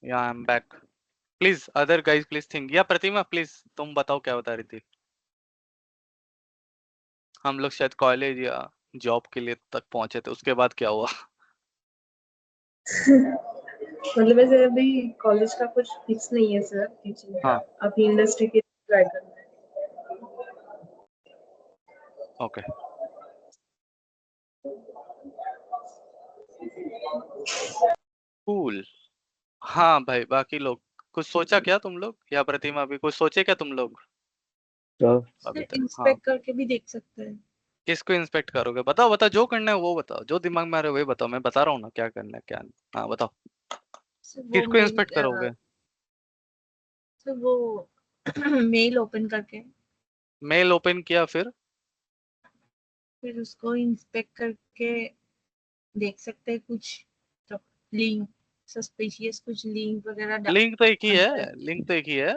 Yeah, I'm back. Please, other guys, please think. Yeah, Pratima, please, तुम बताओ क्या बता रही थी? हम लोग शायद कॉलेज या जॉब के लिए तक पहुंचे थे, उसके बाद क्या हुआ? मतलब ऐसे अभी कॉलेज का कुछ फिक्स नहीं है सर, टीचिंग का। हाँ, अभी इंडस्ट्री के ट्राई करना है। ओके। कूल। हाँ भाई, बाकी लोग कुछ सोचा क्या तुम लोग, या प्रतिमा भी कुछ सोचे क्या तुम लोग So, अभी सर तक? हाँ, इंस्पेक्ट करके भी देख सकते हैं। किसको इंस्पेक्ट करोगे? बताओ बताओ, जो करना है वो बताओ, जो दिमाग में आ रहा है वही बताओ। मैं बता रहा हूँ ना क्या करना है क्या नहीं। हाँ बताओ, सर किसको इंस्पेक्ट करोगे? वो मेल ओपन करके मेल ओपन किया फिर? फिर उसको इंस्पेक्ट करके देख सकते हैं कुछ तो लिंक सस्पिशियस कुछ लिंक वगैरह लिंक तो एक ही अंदर है, लिंक तो एक ही है।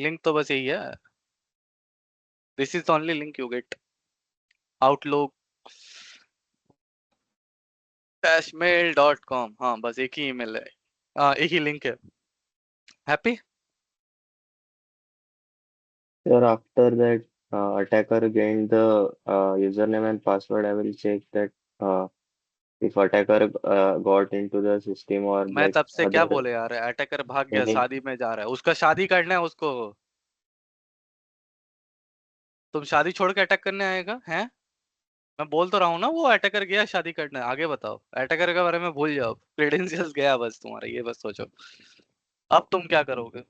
लिंक तो बस यही है। This is only link you get. Outlook mail.com। हाँ, बस एक ही ईमेल है। हाँ, एक ही लिंक है। Happy? sir, after that, attacker gained the username and password. I will check that if attacker got into the system or मैं like तब से क्या other बोले यार, अटैकर भाग गया, any. शादी में जा रहा है, उसका शादी करना है उसको। तुम शादी छोड़ के अटैक करने आएगा हैं? मैं बोल तो रहा हूँ ना, वो अटैकर गया शादी करने। आगे बताओ, अटैकर के बारे में भूल जाओ, क्रेडेंशियल्स गया बस तुम्हारा, ये बस सोचो अब तुम क्या करोगे।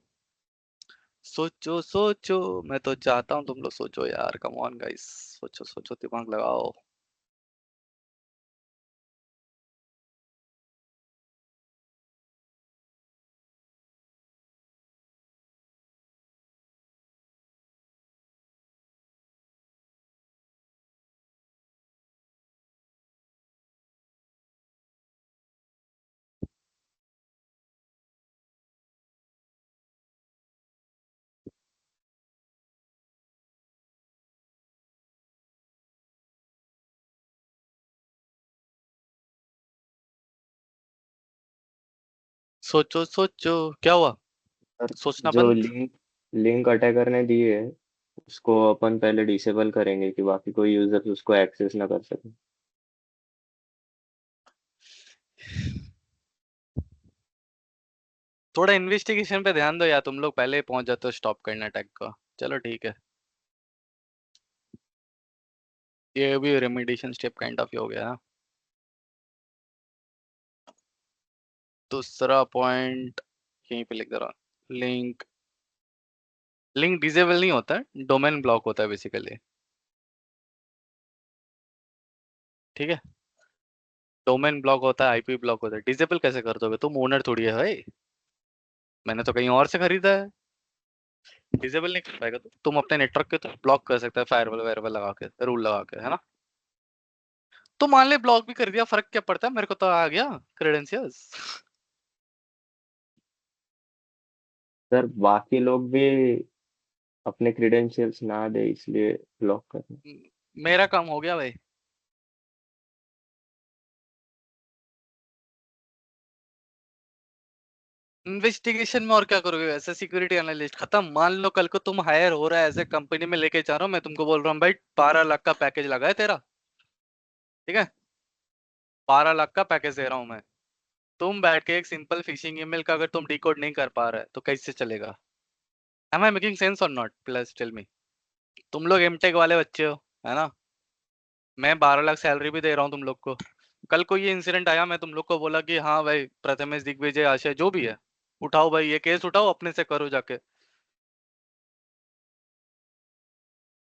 सोचो सोचो, मैं तो चाहता हूँ तुम लोग सोचो यार, कम ऑन गाइस, सोचो सोचो, दिमाग लगाओ। सोचो सोचो, क्या हुआ? सर, सोचना जो बंद। लिंक लिंक अटैकर ने दी है उसको अपन पहले डिसेबल करेंगे कि बाकी कोई यूजर उसको एक्सेस ना कर सके। थोड़ा इन्वेस्टिगेशन पे ध्यान दो या तुम लोग पहले ही पहुंच जाते हो स्टॉप करने अटैक को। चलो ठीक है, ये भी रेमिडिएशन स्टेप काइंड ऑफ हो गया ना। दूसरा पॉइंट यहीं पे लिख दे रहा, लिंक लिंक डिसेबल नहीं होता है, डोमेन ब्लॉक होता है बेसिकली। ठीक है, डोमेन ब्लॉक होता है, आईपी ब्लॉक होता है। डिसेबल कैसे कर दोगे, तुम ओनर थोड़ी है भाई, मैंने तो कहीं और से खरीदा है। डिसेबल नहीं कर पाएगा तो तुम अपने नेटवर्क के तो ब्लॉक कर सकते हैं फायरवॉल वायरवॉल लगा के, रूल लगा के, है ना। तो मान ले ब्लॉक भी कर दिया, फर्क क्या पड़ता है, मेरे को तो आ गया क्रेडेंशियल्स। सर बाकी लोग भी अपने क्रीडेंशियल्स ना दे इसलिए ब्लॉक करना। मेरा काम हो गया भाई। इन्वेस्टिगेशन में और क्या करोगे, ऐसे सिक्योरिटी एनालिस्ट खत्म। मान लो कल को तुम हायर हो रहा है ऐसे कंपनी में लेके जा रहा हूँ मैं, तुमको बोल रहा हूँ भाई 12 लाख का पैकेज लगा है तेरा, ठीक है, 12 लाख का पैकेज दे रहा हूँ मैं। तुम बैठ के एक सिंपल फिशिंग ईमेल का अगर तुम डिकोड नहीं कर पा रहे तो कैसे चलेगा। एम आई मेकिंग सेंस और नॉट, प्लस टेल मी। तुम लोग एमटेक वाले बच्चे हो, है ना, मैं 12 लाख सैलरी भी दे रहा हूँ तुम लोग को। कल को ये इंसिडेंट आया, मैं तुम लोग को बोला कि हाँ भाई प्रथमेश, दिग्विजय, आशय जो भी है, उठाओ भाई ये केस उठाओ, अपने से करो जाके,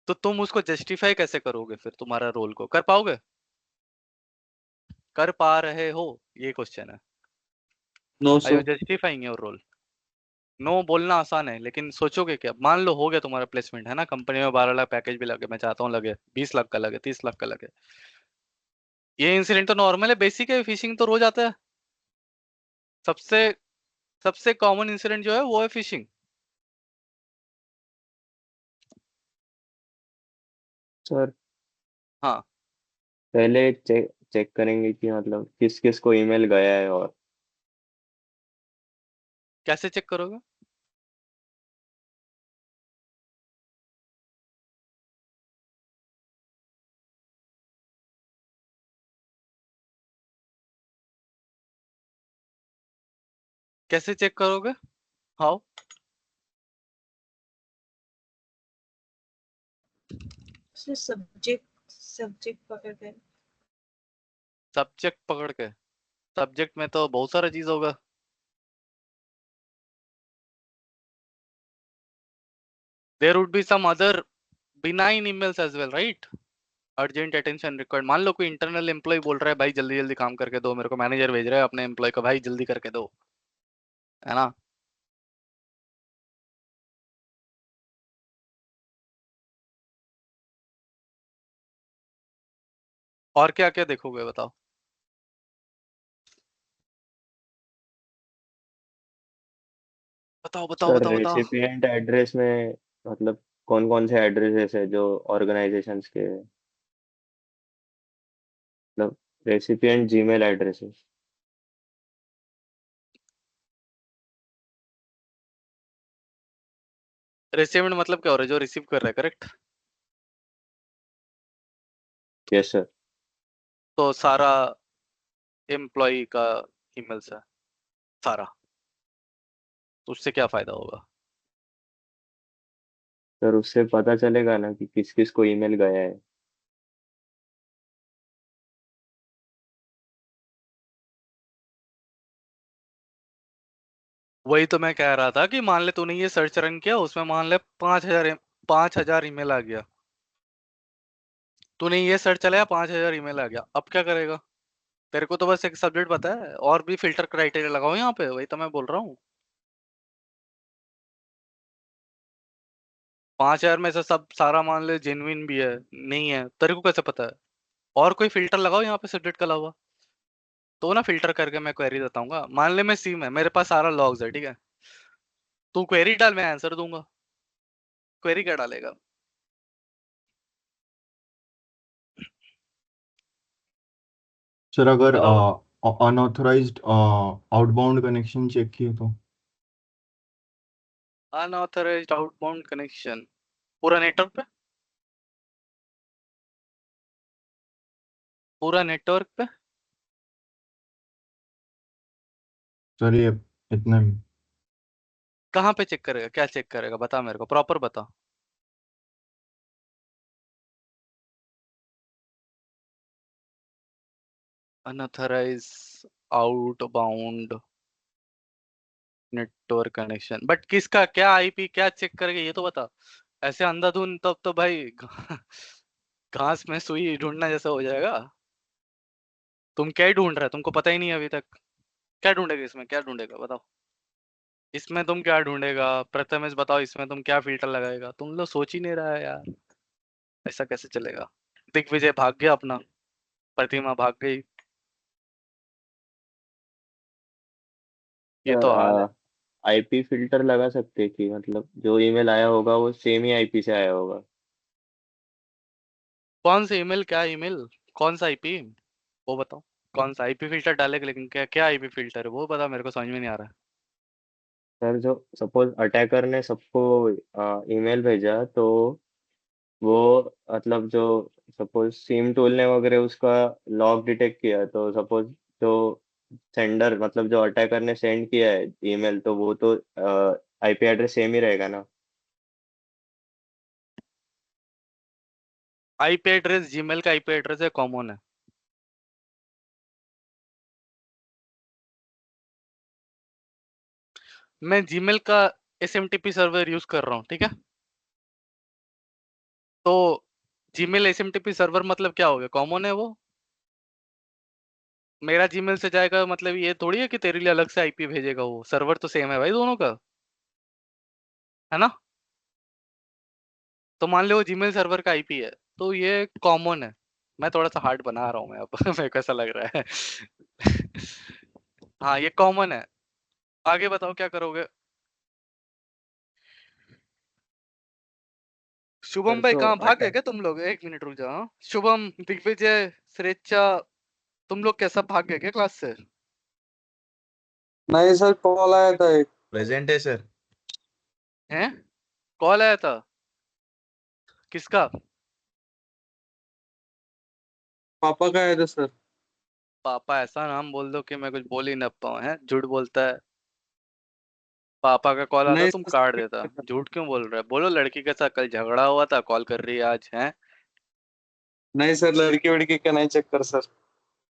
तो तुम उसको जस्टिफाई कैसे करोगे फिर, तुम्हारा रोल को कर पाओगे, कर पा रहे हो, ये क्वेश्चन है। No I you sir. Justifying your role. No बोलना आसान है, लेकिन सोचोगे क्या। मान लो हो गया तुम्हारा प्लेसमेंट, है ना, कंपनी में 12 लाख पैकेज भी लगे, मैं चाहता हूँ लगे 20 लाख का लगे, 30 लाख का लगे। ये इंसिडेंट तो नॉर्मल है, बेसिक है, फिशिंग तो रोज आता है। सबसे सबसे कॉमन इंसिडेंट जो है वो है फिशिंग। सर हाँ, पहले चेक चेक करेंगे कि मतलब किस किस को ईमेल गया है और कैसे चेक करोगे। कैसे चेक करोगे, हाउ। उसने सब्जेक्ट पकड़ के। सब्जेक्ट पकड़ के, सब्जेक्ट में तो बहुत सारा चीज होगा। There would be some other benign emails as well, right? Urgent attention required. मान लो कोई इंटरनल एम्प्लॉय बोल रहा है भाई जल्दी जल्दी काम करके दो मेरे को, मैनेजर भेज रहा है अपने एम्प्लॉय को भाई जल्दी करके दो, है ना। और क्या क्या देखोगे बताओ, बताओ बताओ सर बताओ बताओ। रेसिपिएंट एड्रेस में मतलब कौन कौन से एड्रेसेस है जो ऑर्गेनाइजेशंस के हैं? मतलब रेसिपिएंट जीमेल एड्रेसेस। रिसीव्ड मतलब क्या हो रहा है, जो रिसीव कर रहा है, करेक्ट। Yes sir. तो सारा एम्प्लॉय का ईमेल्स है सारा, तो उससे क्या फायदा होगा। सर उससे पता चलेगा ना कि किस किस को ईमेल गया है। वही तो मैं कह रहा था कि मान ले तूने ये सर्च रन किया, उसमें मान ले 5,000 ईमेल आ गया, तूने ये सर्च चलाया 5,000 ईमेल आ गया, अब क्या करेगा। तेरे को तो बस एक सब्जेक्ट पता है, और भी फिल्टर क्राइटेरिया लगाओ यहाँ पे, वही तो मैं बोल रहा हूँ। 5,000 में से सब सारा मान ले जेन्युइन भी है, नहीं है, तेरे को कैसे पता है। और कोई फिल्टर लगाओ यहाँ पे सब्जेक्ट का अलावा, तो ना फिल्टर करके मैं क्वेरी बताऊंगा। मान ले मैं सी में, मेरे पास सारा लॉग्स है, ठीक है, तू क्वेरी डाल, मैं आंसर दूंगा। क्वेरी क्या डालेगा। सर अगर बताओ। अनऑथराइज्ड आउटबाउंड कनेक्शन चेक किए तो। अनऑथराइज्ड आउटबाउंड कनेक्शन, पूरा नेटवर्क पे, पूरा नेटवर्क पे। सर ये इतने कहाँ पे चेक करेगा, क्या चेक करेगा, बता मेरे को, प्रॉपर बता। Unauthorise outbound network connection, but किसका क्या आईपी क्या चेक करेगा ये तो बता। ऐसे अंधाधुन तब तो भाई घास में सुई ढूंढना जैसा हो जाएगा। तुम क्या ही ढूंढ रहे हो, तुमको पता ही नहीं है अभी तक। क्या ढूंढेगा इसमें, क्या ढूंढेगा बताओ। इसमें तुम क्या ढूंढेगा प्रथमेश, बताओ इसमें तुम क्या फिल्टर लगाएगा, तुम लोग सोच ही नहीं रहा है यार। ऐसा कैसे चलेगा। दिग्विजय भाग गया अपना, प्रतिमा भाग गई, ये तो हाल है। आईपी फिल्टर लगा सकते हैं कि मतलब जो ईमेल आया होगा वो सेम ही आईपी से आया होगा। कौन सा ईमेल, क्या ईमेल, कौन सा आईपी, वो बताओ। कौन सा आईपी फिल्टर डालेगा, लेकिन क्या क्या आईपी फिल्टर है वो बता, मेरे को समझ में नहीं आ रहा है। सर जो सपोज अटैकर ने सबको ईमेल भेजा तो वो मतलब जो सपोज सीम टूल ने वगैरह उसका लॉग डिटेक्ट किया तो सपोज जो सेंडर मतलब जो अटैकर ने सेंड किया है ईमेल तो वो तो आईपी एड्रेस सेम ही रहेगा ना। आईपी एड्रेस, जीमेल का आईपी एड्रेस है, कॉमन है। मैं जीमेल का एसएमटीपी सर्वर यूज कर रहा हूँ, ठीक है। तो जीमेल एसएमटीपी सर्वर मतलब क्या हो गया, कॉमन है वो। मेरा जीमेल से जाएगा मतलब ये थोड़ी है कि तेरे लिए अलग से आईपी भेजेगा, वो सर्वर तो सेम है भाई दोनों का, है ना। तो मान लो वो जीमेल सर्वर का आईपी है, तो ये कॉमन है। मैं थोड़ा सा हार्ड बना रहा हूँ मैं अब मेरे को ऐसा लग रहा है हाँ ये कॉमन है। आगे बताओ क्या करोगे। शुभम सर भाई तो कहाँ भाग गए अटैक क्या तुम लोग, एक मिनट रुक जाओ। शुभम, दिग्विजय, श्रेचा, तुम लोग क्या सब भाग गए क्या क्लास से। नहीं सर, कॉल आया था एक। प्रेजेंट है सर। हैं, कॉल आया था, किसका। पापा का आया था सर। पापा, ऐसा नाम बोल दो कि मैं कुछ बोल ही ना पाऊँ, है झूठ बोलता है। पापा का कॉल आता नहीं तुम काट देता, सर, झूठ क्यों बोल रहा है, बोलो लड़की के साथ कल झगड़ा हुआ था, कॉल कर रही है आज, है। नहीं सर, लड़की वड़की का नहीं चेक कर सर।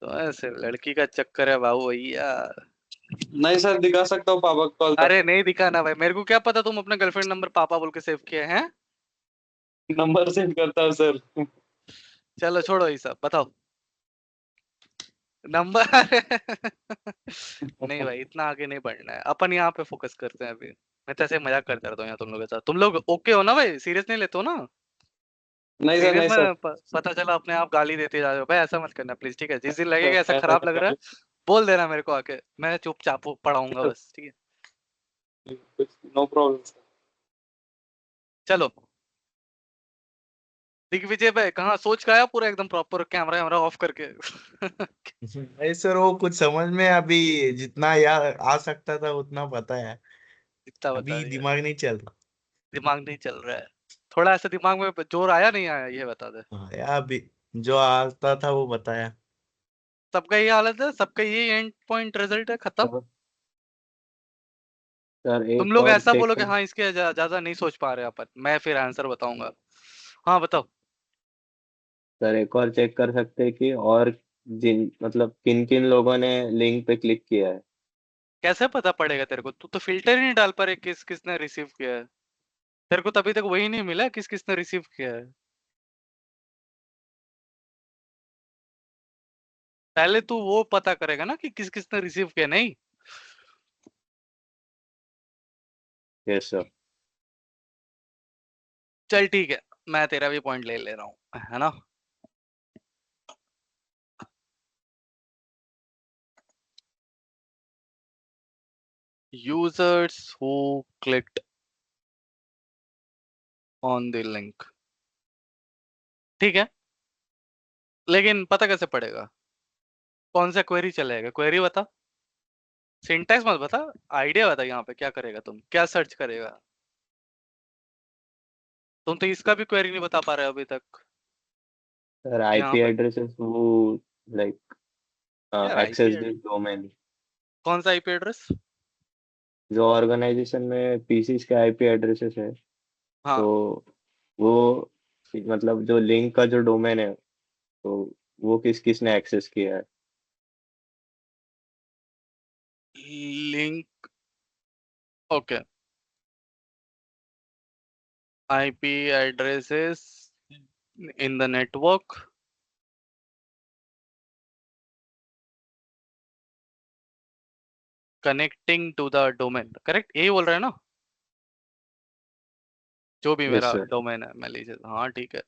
तो ऐसे लड़की का चक्कर है बाबू भैया। नहीं सर, दिखा सकता हूँ पापा का कॉल अरे कर। नहीं दिखाना भाई, मेरे को क्या पता तुम अपना गर्लफ्रेंड नंबर पापा बोल के सेव किए हैं। नंबर सेंड करता हूँ सर। चलो छोड़ो ये सब, बताओ नंबर नहीं भाई इतना आगे नहीं बढ़ना है, अपन यहाँ पे फोकस करते हैं अभी। मैं तो ऐसे मजाक करता रहता हूँ यहाँ तुम लोगों के साथ, तुम लोग ओके हो ना भाई, सीरियस नहीं लेते हो ना। नहीं सर, सीरियस नहीं सर। में पता चला अपने आप गाली देते जा रहे हो भाई, ऐसा मत करना प्लीज, ठीक है। जिस दिन लगेगा ऐसा खराब लग रहा है, बोल देना मेरे को आके, मैं चुपचाप पढ़ाऊंगा बस, ठीक है। No problem sir. चलो, दिग्विजय भाई कहाँ सोच का आया पूरा एकदम प्रॉपर, कैमरा वैमरा ऑफ करके नहीं सर वो कुछ समझ में अभी जितना याद आ सकता था उतना पता है। इतना बता अभी दिया, दिमाग नहीं चल रहा। दिमाग नहीं चल रहा है। थोड़ा ऐसा दिमाग में जोर आया नहीं आया ये बता दे। हाँ यार अभी जो आता था वो बताया। सबका ये हालत है, सबका ये एंड पॉइंट रिजल्ट है, खत्म। सर सर तुम एक लोग और ऐसा चेक बोलोगे कर। हाँ इसके ज्यादा नहीं सोच पा रहे अपन, मैं फिर आंसर बताऊंगा। हाँ बताओ। सर एक और चेक कर सकते हैं कि और जिन मतलब किन किन लोगों ने लिंक पे क्लिक किया है। कैसे पता पड़ेगा तेरे को, तू तो फिल्टर ही नहीं डाल पा रहे किस किसने रिसीव किया है। तेरे को तभी तक वही नहीं मिला किस किसने रिसीव किया है। पहले तू वो पता करेगा ना कि किस किसने रिसीव किया, नहीं। Yes sir. चल ठीक है, मैं तेरा भी पॉइंट ले ले रहा हूँ, है ना। Users who clicked on the link, ठीक है। लेकिन पता कैसे पड़ेगा, कौन सा क्वेरी चलेगा, क्वेरी बता, सिंटैक्स मत बता, आइडिया बता, यहाँ पे क्या करेगा, तुम क्या सर्च करेगा। तुम तो इसका भी क्वेरी नहीं बता पा रहे हो अभी तक सर यहाँ आईपी पे। एड्रेसेस वो लाइक यार आईपी एक्सेस दिस डोमेन, कौन सा आईपी एड्रेस? जो ऑर्गेनाइजेशन में पीसीस के आईपी एड्रेसेस है, हाँ, तो वो मतलब जो लिंक का जो डोमेन है, तो वो किस किस ने एक्सेस किया है। Link, okay, IP addresses in the network connecting to the domain, correct यही बोल रहे हैं ना? जो भी यस मेरा सर। डोमेन है मैं लीजिए, हाँ ठीक है,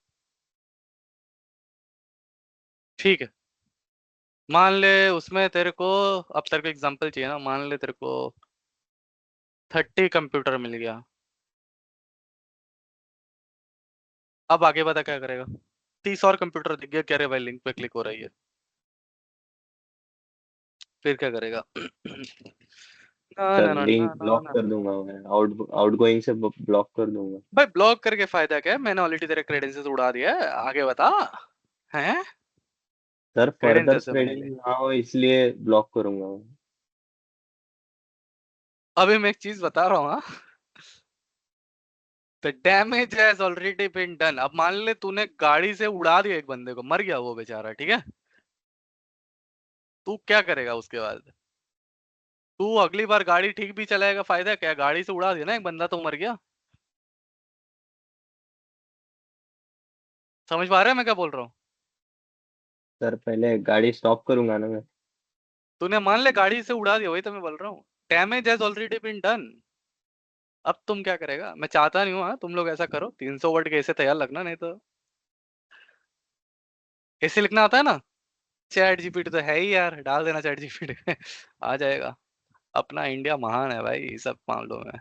ठीक है। मान ले उसमें तेरे को, अब तेरे को एग्जांपल चाहिए ना, मान ले तेरे को 30 कंप्यूटर मिल गया, अब आगे बता क्या करेगा? 30 और कंप्यूटर दिख गया, कह रहे भाई लिंक पे क्लिक हो रही है, फिर क्या करेगा? ना सर ना ना ना लिंक ना ब्लॉक ना। कर दूंगा मैं, आउटगोइंग से ब्लॉक कर दूंगा। भाई ब्लॉक करके फायदा क्या है? मैंने ऑलरेडी तेरे क्रेडेंशियल्स उड़ा दिया है, आगे बता। हैं? सर फर्दर क्रेडेंशियल्स से मैंने ले, स्प्रेडिंग ना हो इसलिए ब्लॉक करूंगा मैं। अभी मैं एक चीज बता रहा हूँ, हाँ, the damage has already been done. अब मान ले तूने गाड़ी से उड़ा दिया एक बंदे को, मर गया वो बेचारा, ठीक है, तू क्या करेगा उसके बाद? तू अगली बार गाड़ी ठीक भी चलाएगा, फायदा क्या? गाड़ी से उड़ा दिया ना एक बंदा, तो मर गया। समझ पा रहा है मैं क्या बोल रहा हूँ? सर पहले गाड़ी स्टॉप करूंगा ना मैं। तूने मान ले गाड़ी से उड़ा दिया, वही तो मैं बोल रहा हूँ, damage has already been done. अब तुम क्या करेगा? मैं चाहता नहीं हूँ, हाँ, तुम लोग ऐसा करो, 300 वर्ड के ऐसे तैयार लगना, नहीं तो ऐसे लिखना आता है ना, चैट जीपीटी तो है ही यार, डाल देना चैट जीपीटी में आ जाएगा। अपना इंडिया महान है भाई इस सब मामलों में।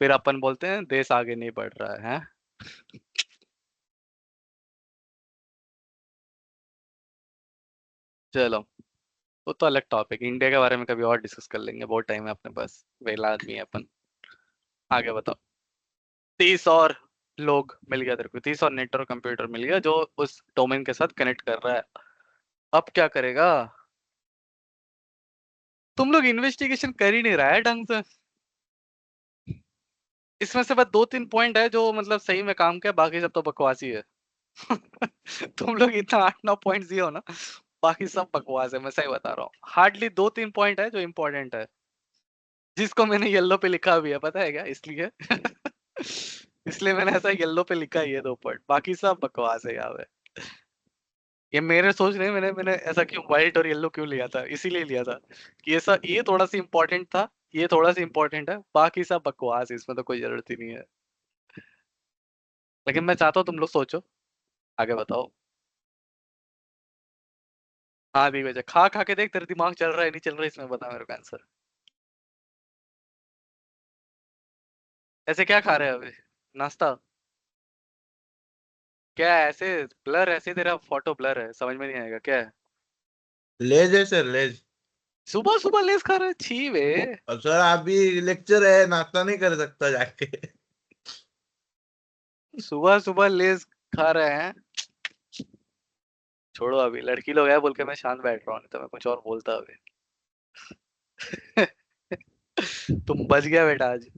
फिर अपन बोलते हैं देश आगे नहीं बढ़ रहा है, हैं? चलो, वो तो अलग टॉपिक, इंडिया के बारे में कभी और डिस्कस कर लेंगे, बहुत टाइम है अपने पास, वेला आदमी है अपन। आगे बताओ। 30 और लोग मिल गया तेरे को, 30 और नेट और कंप्यूटर मिल गया जो उस डोमेन के साथ कनेक्ट कर रहा है। अब क्या करेगा? तुम लोग इन्वेस्टिगेशन कर ही नहीं रहा है ढंग से। इसमें से बस 2-3 पॉइंट है जो मतलब सही में काम किया, बाकी सब तो बकवासी है। तुम लोग इतना 8-9 पॉइंट दिए हो ना, बाकी सब बकवास है, मैं सही बता रहा हूँ। हार्डली 2-3 पॉइंट है जो इम्पोर्टेंट है, जिसको मैंने येलो पे लिखा भी है, पता है क्या? इसलिए इसलिए मैंने ऐसा येलो पे लिखा है ये 2 पॉइंट, बाकी सब बकवास है यहाँ पे। ये मेरे सोच नहीं, मैंने मैंने ऐसा क्यों व्हाइट और येलो क्यों लिया था, इसीलिए लिया था कि ऐसा ये थोड़ा सा इम्पोर्टेंट था, ये थोड़ा सा इम्पोर्टेंट है, बाकी सब बकवास है, इसमें तो कोई जरूरत ही नहीं है। लेकिन मैं चाहता हूँ तुम लोग सोचो, आगे बताओ। हाँ दी वजह, खा खा के देख तेरा दिमाग चल रहा है नहीं चल रहा है, इसमें बता मेरे को आंसर। ऐसे क्या खा रहे हैं अभी? नाश्ता? क्या है ऐसे? ब्लर, ऐसे तेरा फोटो ब्लर है, समझ में नहीं आएगा क्या है? लेज है सर, लेज। सुबह सुबह लेस खा रहे हैं? छी वे। अब सर अभी लेक्चर है, नाश्ता नहीं कर सकता जाके। सुबह सुबह लेस खा रहे हैं? छोड़ो, अभी लड़की लोग है बोल के मैं शांत बैठ रहा हूँ, नहीं तो मैं कुछ और बोलता अभी। तुम बच गया बेटा आज।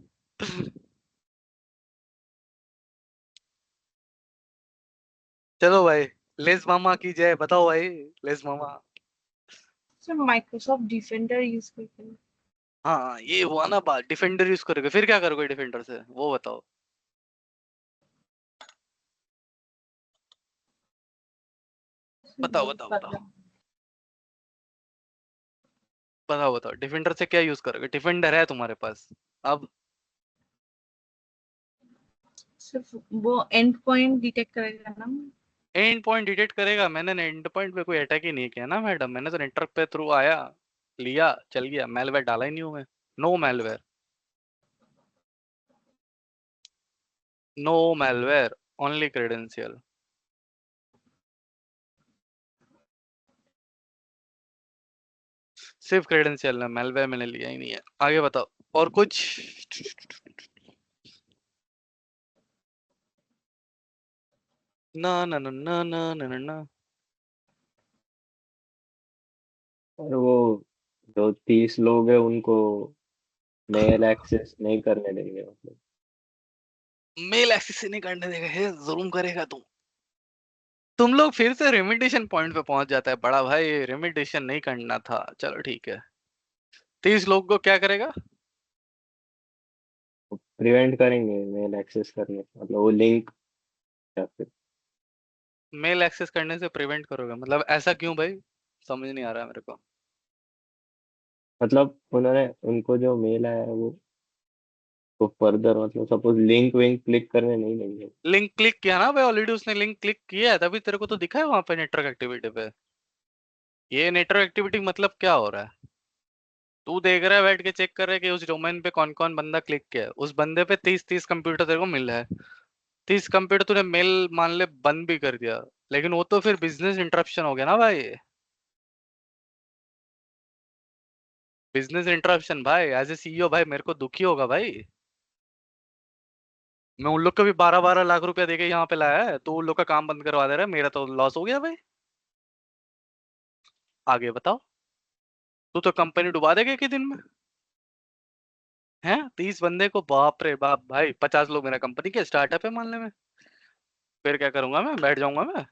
चलो भाई, लेस मामा की जय, बताओ भाई, लेस मामा। सर माइक्रोसॉफ्ट डिफेंडर यूज करके। हाँ ये हुआ ना बात, डिफेंडर यूज करोगे, फिर क्या करोगे डिफेंडर से, वो बताओ। बताओ बताओ बताओ बताओ बताओ, डिफेंडर से क्या यूज करोगे? डिफेंडर है तुम्हारे पास अब। सिर्फ वो एंड पॉइंट डिटेक्ट करेगा ना। एंड पॉइंट डिटेक्ट करेगा? मैंने एंड पॉइंट पे कोई अटैक ही नहीं किया ना मैडम, मैंने तो नेटवर्क पे थ्रू आया, लिया, चल गया, मेलवेयर डाला ही नहीं हूं मैं। No malware, no malware, only credential. सिर्फ क्रेडेंशियल है, मेलवेयर मैंने लिया ही नहीं है। आगे बताओ और कुछ। ना ना ना ना ना ना ना ना। और वो जो 30 लोग हैं उनको मेल एक्सेस नहीं करने देंगे मतलब। मेल एक्सेस नहीं करने देगा, है जुल्म करेगा तुम लोग फिर से रेमिडिएशन पॉइंट पे पहुंच जाता है बड़ा भाई, रेमिडिएशन नहीं करना था, चलो ठीक है। 30 लोग को क्या करेगा? प्रिवेंट करेंगे मेल एक्सेस करने से, मतलब वो लिंक या फिर मेल एक्सेस करने से प्रिवेंट करोगे मतलब ऐसा क्यों भाई? समझ नहीं आ रहा है मेरे को। मतलब उन्होंने उनको जो मेल आया है वो फर्दर मतलब सपोज लिंक विंक क्लिक करने नहीं देंगे। लिंक क्लिक किया ना भाई, ऑलरेडी उसने लिंक क्लिक किया है तभी तेरे को तो दिखा है वहां पे नेटवर्क एक्टिविटी पे। ये नेटवर्क एक्टिविटी मतलब क्या हो रहा है? तू देख रहा है बैठ के, चेक कर रहा है कि उस डोमेन पे कौन कौन बंदा क्लिक किया है, उस बंदे पे 30 कंप्यूटर तेरे को मिल रहा है। 30 कंप्यूटर तूने मेल मान ले बंद भी कर दिया, लेकिन वो तो फिर बिजनेस इंटरप्शन हो गया ना भाई। बिजनेस इंटरप्शन भाई, एज ए सीईओ भाई मेरे को दुखी होगा भाई। मैं उन लोग को भी 12-12 लाख रुपया देके यहाँ पे लाया है, तो उन लोग का काम बंद करवा दे रहा है, मेरा तो लॉस हो गया भाई। आगे बताओ। तू तो कंपनी डुबा देगा एक ही दिन में। हैं 30 बंदे को, बाप रे बाप भाई, 50 लोग मेरा कंपनी के स्टार्टअप है मानने में। फिर क्या करूंगा मैं? बैठ जाऊंगा मैं?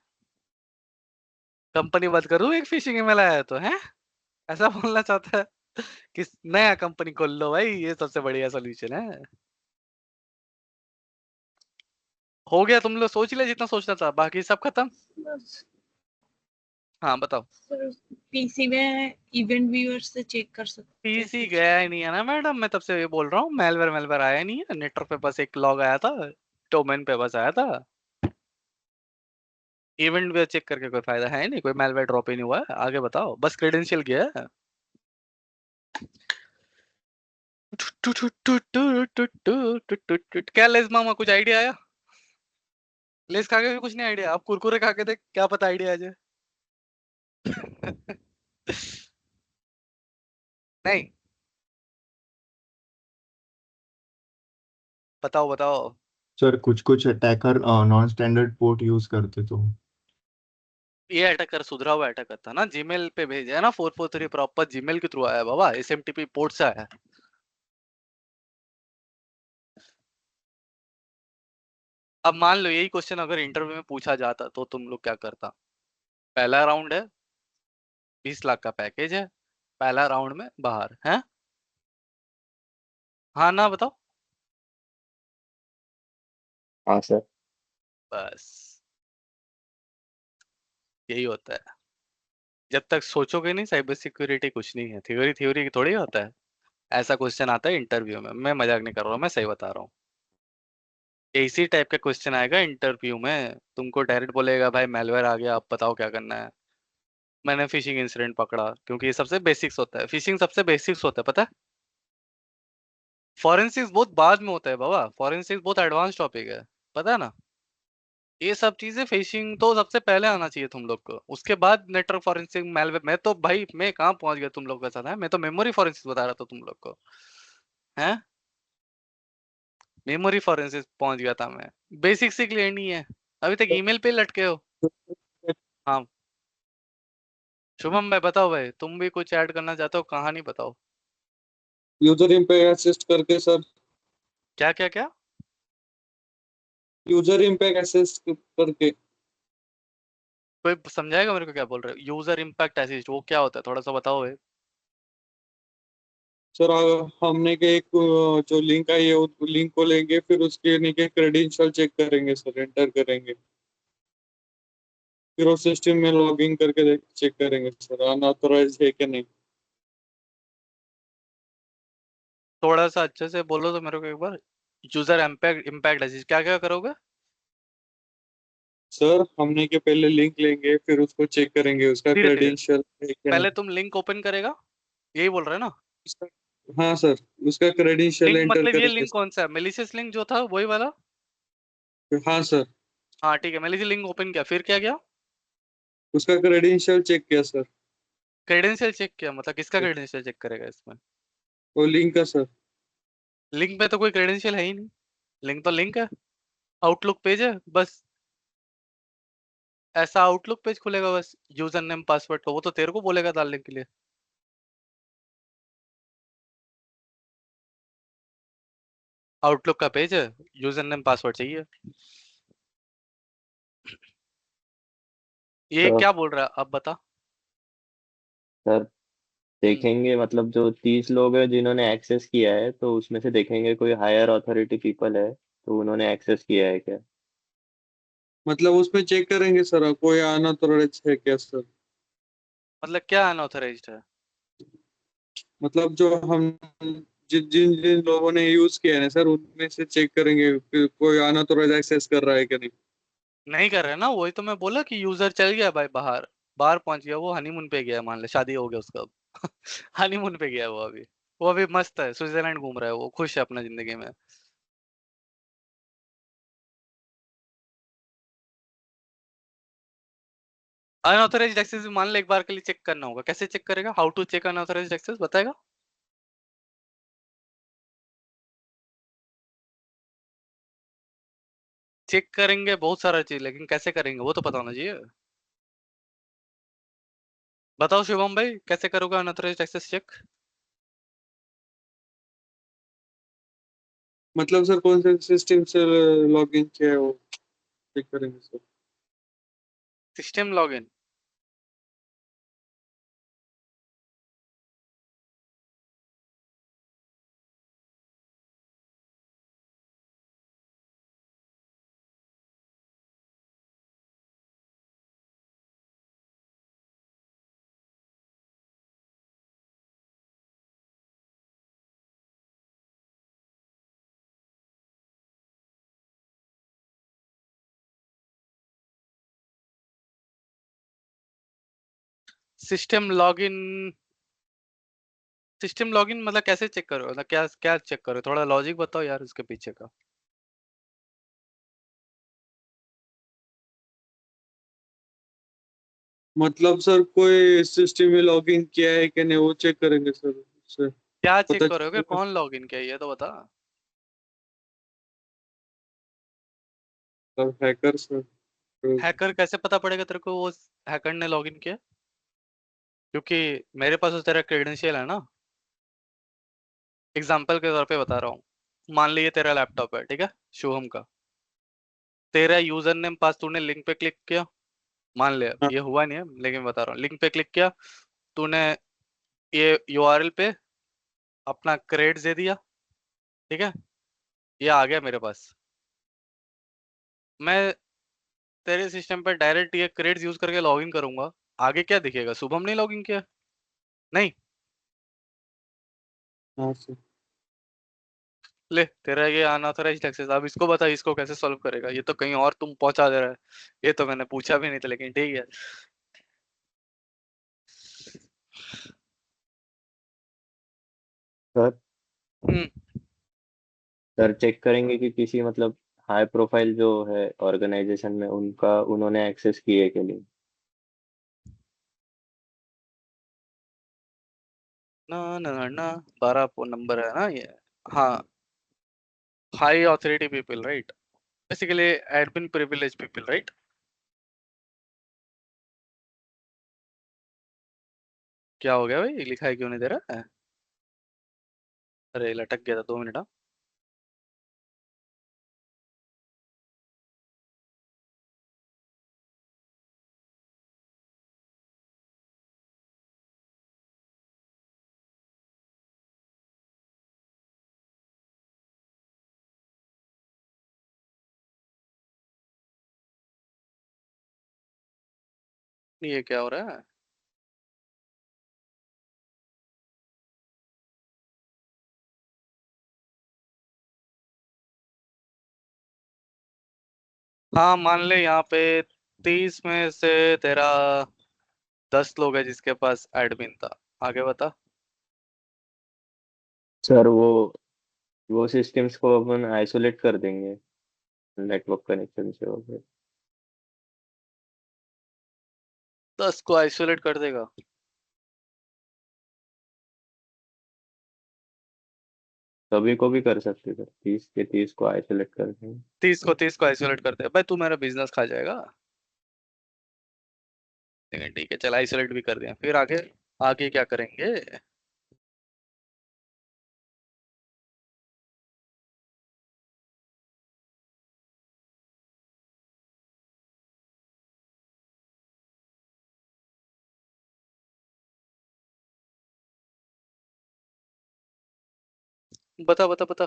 कंपनी बंद करूँ एक फिशिंग ईमेल आया है तो? हैं ऐसा बोलना चाहता है कि नया कंपनी खोल लो भाई, ये सबसे बढ़िया सोल्यूशन है। हो गया, तुम लोग सोच लिया जितना सोचना था, बाकी सब खत्म। बस हाँ बताओ। सर पीसी में इवेंट व्यूअर से चेक कर सकते हैं पीसी कुछ। गया ही नहीं है ना मैडम, मैं तब से ये बोल रहा हूँ, मेलवेयर मेलवेयर आया नहीं है, नेटवर्क पे बस एक लॉग आया था, डोमेन पे बस आया था। इवेंट भी चेक करके कोई फायदा है नहीं, कोई मेलवेयर ड्रॉप ही नहीं हुआ है। आगे बताओ, बस क्रेडेंशियल गया है। क्या लेस मामा, कुछ आइडिया आया? लेस खा के भी कुछ नहीं आइडिया, आप कुरकुरे खा के देख, क्या पता आइडिया आ जाए। नहीं, बताओ बताओ। सर कुछ कुछ attacker non standard port use करते तो। ये अटैकर सुधरा हुआ अटैकर था ना, जीमेल पे भेजा है ना 443 प्रॉपर जीमेल के थ्रू आया है बाबा, एसएमटीपी पोर्ट से आया है। अब मान लो यही क्वेश्चन अगर इंटरव्यू में पूछा जाता तो तुम लोग क्या करता? पहला राउंड है, 20 लाख का पैकेज है, पहला राउंड में बाहर है। हाँ ना बताओ। हाँ सर। बस यही होता है। जब तक सोचोगे नहीं साइबर सिक्योरिटी कुछ नहीं है, थ्योरी थ्योरी थोड़ी होता है। ऐसा क्वेश्चन आता है इंटरव्यू में, मैं मजाक नहीं कर रहा हूँ, मैं सही बता रहा हूँ। इसी टाइप का क्वेश्चन आएगा इंटरव्यू में, तुमको डायरेक्ट बोलेगा भाई मेलवेयर आ गया, आप बताओ क्या करना है। मैंने फिशिंग इंसिडेंट पकड़ा, क्योंकि ये सबसे बेसिक्स होता है, फिशिंग सबसे बेसिक्स होता है पता है। फॉरेंसिक्स बहुत बाद में होता है बाबा, फॉरेंसिक्स बहुत एडवांस टॉपिक है, पता है ना। ये सब चीजें, फिशिंग तो सबसे पहले आना चाहिए तुम लोग को, उसके बाद नेटवर्क फॉरेंसिक मेलवेयर। मैं तो भाई, मैं कहाँ पहुंच गया तुम लोग के साथ, है मैं तो मेमोरी फॉरेंसिक बता रहा था तुम लोग को, है मेमोरी फॉरेंसिक पहुंच गया था मैं। बेसिक से क्लियर नहीं है, अभी तक ईमेल पे लटके हो। हाँ शुभम भाई बताओ भाई, तुम भी कुछ ऐड करना चाहते हो, कहानी बताओ। यूजर इम्पैक्ट असिस्ट करके सर, क्या क्या क्या? यूजर इम्पैक्ट असिस्ट करके। कोई समझाएगा मेरे को क्या बोल रहे हो? यूजर इम्पैक्ट असिस्ट वो क्या होता है, थोड़ा सा बताओ भाई। सर हमने के एक जो लिंक आई है उस लिंक को लेंगे, फिर उसके नीचे क्रेडेंशियल चेक करेंगे सर, एंटर करेंगे, फिर उस सिस्टम में लॉगिन करके चेक करेंगे सर अनऑथराइज है कि नहीं। थोड़ा सा अच्छे से बोलो तो मेरे को एक बार। यूजर इम्पैक्ट इम्पैक्ट असिस्ट क्या क्या करोगे? सर हमने के पहले लिंक लेंगे, फिर उसको चेक करेंगे उसका धीरे धीरे, क्रेडेंशियल है कि नहीं। पहले तुम लिंक ओपन करेगा, यही बोल रहे हैं ना? उसका- हाँ सर, उसका क्रेडेंशियल लिंक एंटर मतलब ये करेंगे लिंक कौन सा है, मेलिशियस लिंक जो था वही वाला? सर। हाँ सर, हाँ ठीक है, मेलिशियस लिंक ओपन किया, फिर क्या किया? उसका क्रेडेंशियल चेक किया सर। क्रेडेंशियल चेक किया, मतलब किसका क्रेडेंशियल चेक करेगा इसमें? वो लिंक का सर। लिंक पे तो कोई क्रेडेंशियल है ही नहीं, लिंक तो लिंक है, आउटलुक पेज है बस। ऐसा आउटलुक पेज खुलेगा बस यूजर नेम पासवर्ड का, वो तो तेरे को बोलेगा डालने के लिए। आउटलुक का पेज है, यूजर नेम पासवर्ड चाहिए। ये तो क्या बोल रहा है अब बता। सर देखेंगे मतलब जो 30 लोग हैं जिन्होंने एक्सेस किया है, तो उसमें से देखेंगे कोई हायर अथॉरिटी पीपल है तो उन्होंने एक्सेस किया है क्या। मतलब उसमें चेक करेंगे सर कोई अनऑथराइज्ड है क्या सर। मतलब क्या अनऑथराइज्ड है? मतलब जो हम जिन जिन जिन लोगों ने यूज किया है ना सर उनमें से चेक करेंगे कि कोई अनऑथराइज्ड एक्सेस कर रहा है क्या नहीं। नहीं कर रहे ना, वही तो मैं बोला कि यूजर चल गया भाई बाहर, बाहर पहुंच गया, वो हनीमून पे गया, मान ले शादी हो गया उसका अब हनीमून पे गया वो अभी मस्त है, स्विट्जरलैंड घूम रहा है, वो खुश है अपना जिंदगी में। अनऑथराइज्ड एक्सेस मान ले एक बार के लिए चेक करना होगा, कैसे चेक करेगा? How to check unauthorised access बताएगा? चेक करेंगे बहुत सारा चीज, लेकिन कैसे करेंगे वो तो पता होना चाहिए। बताओ शिवम भाई, कैसे करोगे अनऑथराइज्ड एक्सेस चेक? मतलब सर कौन से सिस्टम से लॉगिन किया है वो चेक करेंगे sir. System login? System login, system login मतलब कैसे चेक करोगे, मतलब क्या क्या चेक करोगे, थोड़ा लॉजिक बताओ यार उसके पीछे का। मतलब सर कोई सिस्टम में लॉगिन किया है कि नहीं वो चेक करेंगे सर उससे क्या चेक पता करोगे, चलेगा। कौन लॉगिन किया ये तो बता। सर हैकर सर तो हैकर कैसे पता पड़ेगा तेरे को वो हैकर ने लॉगिन किया? क्योंकि मेरे पास तो तेरा क्रेडेंशियल है ना। एग्जाम्पल के तौर पे बता रहा हूँ, मान लीजिए तेरा लैपटॉप है, ठीक है, शुभम का। तेरा यूजर नेम पास, तूने लिंक पे क्लिक किया, मान ले, हाँ ये हुआ नहीं है लेकिन बता रहा हूँ, लिंक पे क्लिक किया तूने, ये यूआरएल पे अपना क्रेडिट दे दिया, ठीक है, ये आ गया मेरे पास। मैं तेरे सिस्टम पे डायरेक्ट ये क्रेडिट यूज करके लॉगिन करूंगा, आगे क्या दिखेगा, शुभम ने लॉगिन किया? नहीं। हाँ सर। ले तेरा ये अनऑथराइज्ड एक्सेस, अब इसको बता, इसको कैसे सॉल्व करेगा? ये तो कहीं और तुम पहुंचा दे रहा है, ये तो मैंने पूछा भी नहीं था, लेकिन ठीक है। सर हम्म। सर चेक करेंगे कि किसी मतलब हाई प्रोफाइल जो है ऑर्गेनाइजेशन में उनका उन्होंने एक्सेस किए के लिए। ना ना ना, 12 नंबर है ना ये। हाँ, high authority people right, basically admin privilege people right. क्या हो गया भाई, लिखा है क्यों नहीं दे रहा है? अरे लटक गया था, 2 मिनट हाँ। ये क्या हो रहा है? हाँ मान ले यहाँ पे 30 में से तेरा 10 लोग है जिसके पास एडमिन था, आगे बता। सर वो सिस्टम्स को अपन आइसोलेट कर देंगे नेटवर्क कनेक्शन से हो गए। 10 को आइसोलेट कर देगा? सभी को भी कर सकते सर, 30 के 30 को आइसोलेट कर देंगे। 30 को 30 को आइसोलेट कर दे भाई, तू मेरा बिजनेस खा जाएगा। ठीक है, चल आइसोलेट भी कर दिया, फिर आगे आगे क्या करेंगे? बता बता बता।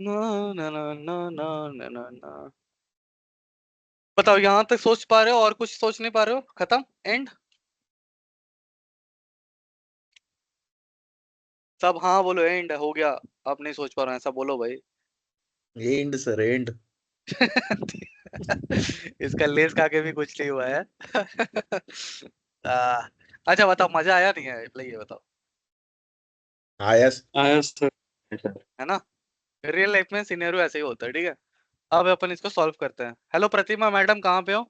ना ना ना ना ना ना ना ना। बताओ, यहाँ तक सोच पा रहे हो और कुछ सोच नहीं पा रहे हो? खत्म, एंड? सब हाँ बोलो, एंड हो गया। अब नहीं सोच पा रहा हूँ, ऐसा बोलो भाई। And sir and. इसका लेस खा के भी कुछ नहीं हुआ है। आ, अच्छा बताओ, मजा आया नहीं है, ये बताओ, आया आया सर। सर। है ना? रियल लाइफ में सिनेरियो ऐसे ही होता है, ठीक है? अब अपन इसको सॉल्व करते हैं। हेलो प्रतिमा मैडम, कहाँ पे हो?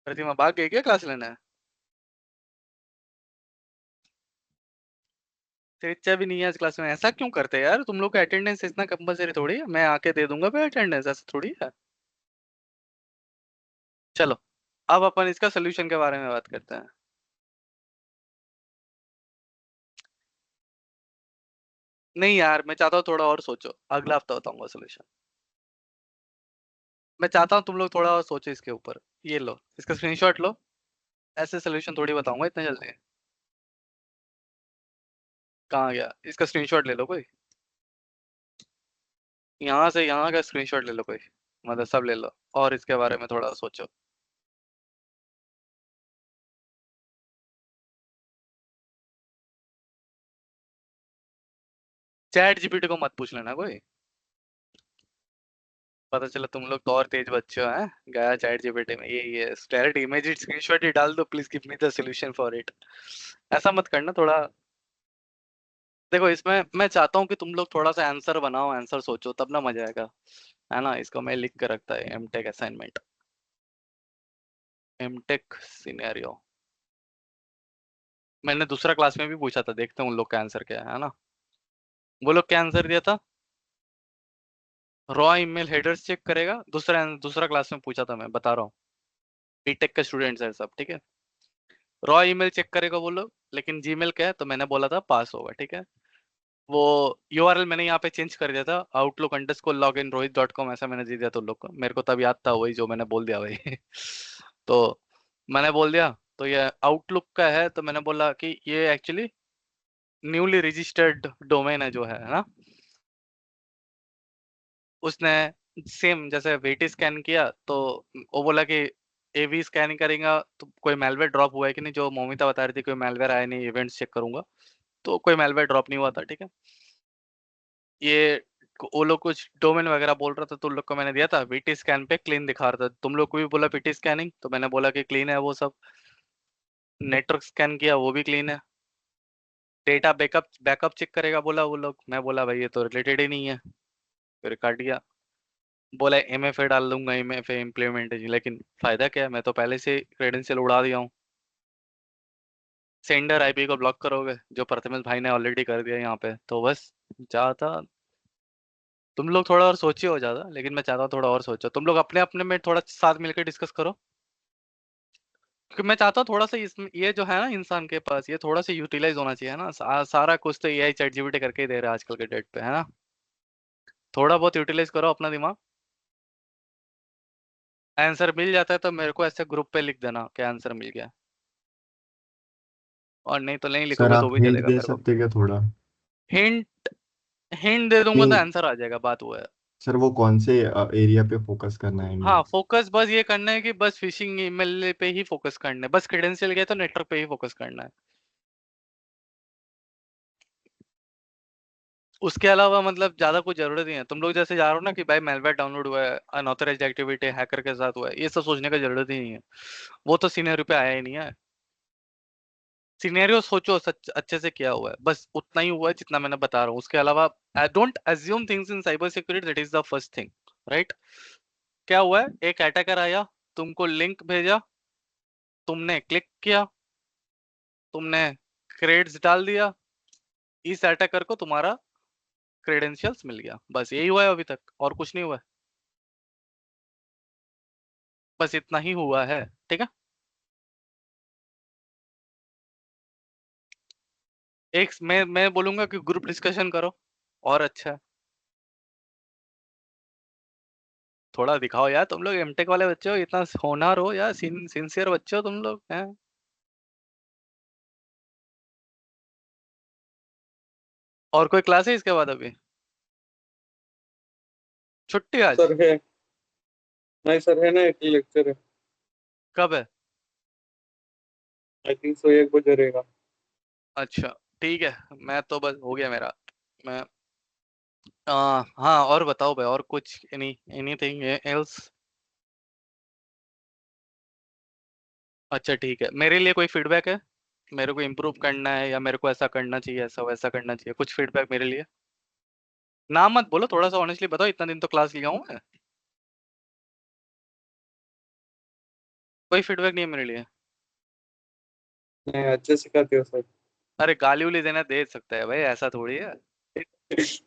प्रतिमा भाग गई क्या क्लास लेने? तेरी भी नहीं है आज क्लास में, ऐसा क्यों करते हैं यार तुम लोग का? अटेंडेंस इतना कंपलसरी थोड़ी है, मैं आके दे दूंगा भाई अटेंडेंस, ऐसा थोड़ी है। चलो, अब अपन इसका सोल्यूशन के बारे में बात करते हैं। नहीं यार, मैं चाहता हूँ थोड़ा और सोचो, अगला हफ्ता बताऊंगा सोल्यूशन। मैं चाहता हूँ तुम लोग थोड़ा और सोचो इसके ऊपर। ये लो, इसका स्क्रीनशॉट लो। ऐसे सोल्यूशन थोड़ी बताऊंगा इतने जल्दी। कहाँ गया? इसका स्क्रीनशॉट ले लो कोई, यहाँ से यहाँ का स्क्रीनशॉट ले लो कोई, मतलब सब ले लो और इसके बारे में थोड़ा सोचो। चैट जीपीटी को मत पूछ लेना कोई, पता चला तुम लोग तो और तेज बच्चे हो, हैं? गया चैट जीपीटी में, ये डायरेक्ट इमेज स्क्रीनशॉट ही डाल दो, please give me the solution for it. ऐसा मत करना थोड़ा। देखो, इसमें मैं चाहता हूँ कि तुम लोग थोड़ा सा आंसर बनाओ, आंसर सोचो, तब ना मजा आएगा, है ना? इसको मैं लिख के रखता है, एमटेक असाइनमेंट, एमटेक सिनेरियो। मैंने दूसरा क्लास में भी पूछा था, देखते हैं उन लोग का आंसर क्या है ना? वो लोग क्या आंसर दिया था? रॉ ईमेल हेडर्स चेक करेगा, दूसरा दूसरा क्लास में पूछा था, मैं बता रहा हूँ। बीटेक के स्टूडेंट्स है सब, ठीक है? रॉ ईमेल चेक करेगा वो लोग, लेकिन जीमेल क्या है, तो मैंने बोला था पास होगा, ठीक है? वो यूआरएल मैंने यहाँ पे चेंज कर दिया था, outlook_login_rohit.com, ऐसा मैंने दे दिया था उन लोग को, मेरे को तब याद था वही जो मैंने बोल दिया भाई। तो मैंने बोल दिया, तो ये आउटलुक का है, तो मैंने बोला कि ये एक्चुअली न्यूली रजिस्टर्ड डोमेन है जो है ना? उसने सेम जैसे वेटी स्कैन किया, तो वो बोला कि एवी स्कैन करेगा तो कोई मेलवेयर ड्रॉप हुआ है कि नहीं, जो मौमिता बता रही थी कोई मेलवेयर आया नहीं, इवेंट्स चेक करूंगा, तो कोई मेलवेयर ड्रॉप नहीं हुआ था, ठीक है? ये वो लोग कुछ डोमेन वगैरह बोल रहा था, तो उन लोग को मैंने दिया था वीटी स्कैन पे क्लीन दिखा रहा था, तुम लोग को भी बोला पीटी स्कैनिंग, तो मैंने बोला कि क्लीन है वो सब। नेटवर्क स्कैन किया, वो भी क्लीन है। डेटा बैकअप बैकअप चेक करेगा बोला वो लोग, मैं बोला भाई ये तो रिलेटेड ही नहीं है, फिर काट दिया। बोला एमएफए डाल दूंगा, एमएफए इम्प्लीमेंटेशन, लेकिन फायदा क्या है, मैं तो पहले से क्रेडेंशियल उड़ा दिया हूँ। सेंडर आईपी को ब्लॉक करोगे, जो प्रथमेश भाई ने ऑलरेडी कर दिया यहाँ पे, तो बस चाहता तुम लोग थोड़ा और सोचिए हो ज्यादा, लेकिन मैं चाहता हूँ थोड़ा और सोचो तुम लोग, अपने अपने में थोड़ा साथ मिलकर डिस्कस करो, क्योंकि मैं चाहता हूँ थोड़ा सा इसमें ये जो है ना इंसान के पास, ये थोड़ा सा यूटिलाइज होना चाहिए ना, सारा कुछ तो एआई चैट जीपीटी करके ही दे रहा है आजकल के डेट पे, है ना? थोड़ा बहुत यूटिलाइज करो अपना दिमाग। आंसर मिल जाता है तो मेरे को ऐसे ग्रुप पे लिख देना कि आंसर मिल गया, और नहीं तो नहीं सर लिखोगे तो आप भी हिंट चलेगा दे मेरे को। सकते क्या थोड़ा? हिंट? हिंट दे दूंगा तो नहीं आंसर आ जाएगा, बात वो है। सर, वो कौन से एरिया पे फोकस करना है हाँ, हमें? फोकस बस ये करना है कि बस फिशिंग ईमेल पे ही फोकस करना है, बस क्रेडेंशियल गया तो नेटवर्क पे ही फोकस करना है। उसके अलावा मतलब ज्यादा कुछ जरूरत नहीं है, तुम लोग जैसे जा रहे हो ना कि भाई मेलवेयर डाउनलोड हुआ है, अनऑथराइज्ड एक्टिविटी हैकर के साथ हुआ है, ये सब सोचने का जरूरत ही नहीं है, वो तो सिनेरियो पे आया ही नहीं है। सिनेरियो सोचो सच अच्छे से क्या हुआ है, बस उतना ही हुआ है जितना मैंने बता रहा हूँ, उसके अलावा I don't assume things in cyber security, that is the first thing, right? क्या हुआ है, एक अटैकर आया, तुमको लिंक भेजा, तुमने क्लिक किया, तुमने क्रेड्स डाल दिया, इस अटैकर को तुम्हारा क्रेडेंशियल्स मिल गया। बस यही हुआ है अभी तक, और कुछ नहीं हुआ है। बस इतना ही हुआ है, ठीक है। एक मैं बोलूंगा कि ग्रुप डिस्कशन करो, और अच्छा है। थोड़ा दिखाओ यार, तुम लोग एमटेक वाले बच्चे हो, इतना होनहार हो यार, सिंसियर बच्चे हो तुम लोग हैं। और कोई क्लास है इसके बाद अभी? छुट्टी आज? सर है, नहीं सर है ना, एक लेक्चर है, कब है? आई थिंक सो 1 बजे रहेगा। अच्छा ठीक है, मैं तो बस हो गया मेरा। मैं हाँ, और बताओ भाई, और कुछ एनीथिंग एल्स? अच्छा ठीक है, मेरे लिए कोई फीडबैक है? मेरे को इम्प्रूव करना है, या मेरे को ऐसा करना चाहिए, ऐसा वैसा करना चाहिए, कुछ फीडबैक मेरे लिए? नाम मत बोलो, थोड़ा सा ऑनेस्टली बताओ, इतना दिन तो क्लास लिया हूँ मैं। कोई फीडबैक नहीं है मेरे लिए? नहीं, अच्छे सिखाते हो सर। अरे गाली उली देना दे सकता है भाई, ऐसा थोड़ी है।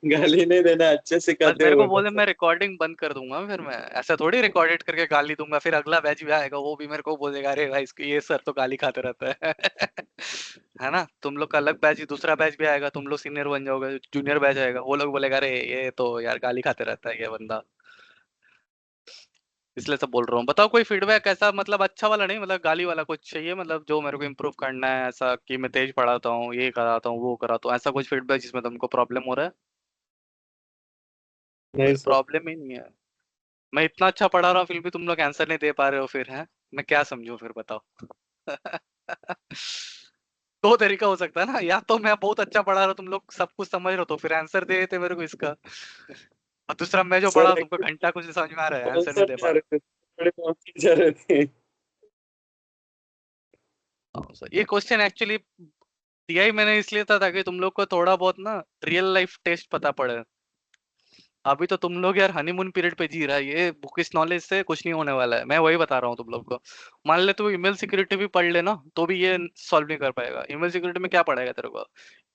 गाली नहीं देना, अच्छे बस सिखाते मेरे हो को बोलना बोले, सर। मैं रिकॉर्डिंग बंद कर दूंगा, फिर मैं ऐसा थोड़ी रिकॉर्डेड करके गाली दूंगा, फिर अगला बैच भी आएगा, वो भी मेरे को बोलेगा, अरे भाई इसको ये सर तो गाली खाते रहता है। है ना, तुम लोग का अलग बैच, दूसरा बैच भी आएगा, तुम लोग सीनियर बन जाओगे, जूनियर बैच आएगा, वो लोग बोलेगा, अरे ये तो यार गाली खाते रहता है ये बंदा। इसलिए सब बोल रहा हूँ। बताओ कोई फीडबैक ऐसा, मतलब अच्छा वाला नहीं, मतलब गाली वाला कुछ चाहिए, मतलब जो मेरे को इम्प्रूव करना है, ऐसा कि मैं तेज पढ़ाता हूँ, ये कराता हूँ, वो कराता हूँ, ऐसा कुछ फीडबैक जिसमें तुमको प्रॉब्लम हो रहा है? नहीं कोई सर। प्रॉब्लम ही नहीं है। मैं इतना अच्छा पढ़ा रहा हूँ, फिर भी तुम लोग आंसर नहीं दे पा रहे हो, फिर है मैं क्या समझूं, फिर बताओ। दो तरीका हो सकता है ना, या तो मैं बहुत अच्छा पढ़ा रहा हूँ, तुम लोग सब कुछ समझ रहे हो, तो फिर आंसर दे देते मेरे को इसका। और दूसरा, मैं जो पढ़ा सर तुमको घंटा कुछ नहीं समझ में आ रहा है, आंसर नहीं स्पॉन्सर दे जा पा रहे थे, बड़े स्पॉन्सर जा रहे थे। रहा। ये क्वेश्चन एक्चुअली दिया ही मैंने इसलिए था, ताकि तुम लोग को थोड़ा बहुत ना रियल लाइफ टेस्ट पता पड़े। अभी तो तुम लोग यार हनीमून पीरियड पे जी रहा है, ये बुकिश नॉलेज से कुछ नहीं होने वाला है, मैं वही बता रहा हूँ तुम लोग को। मान ले तू ईमेल सिक्योरिटी भी पढ़ लेना, तो भी ये सॉल्व नहीं कर पाएगा। ईमेल सिक्योरिटी में क्या पढ़ाएगा तेरे को?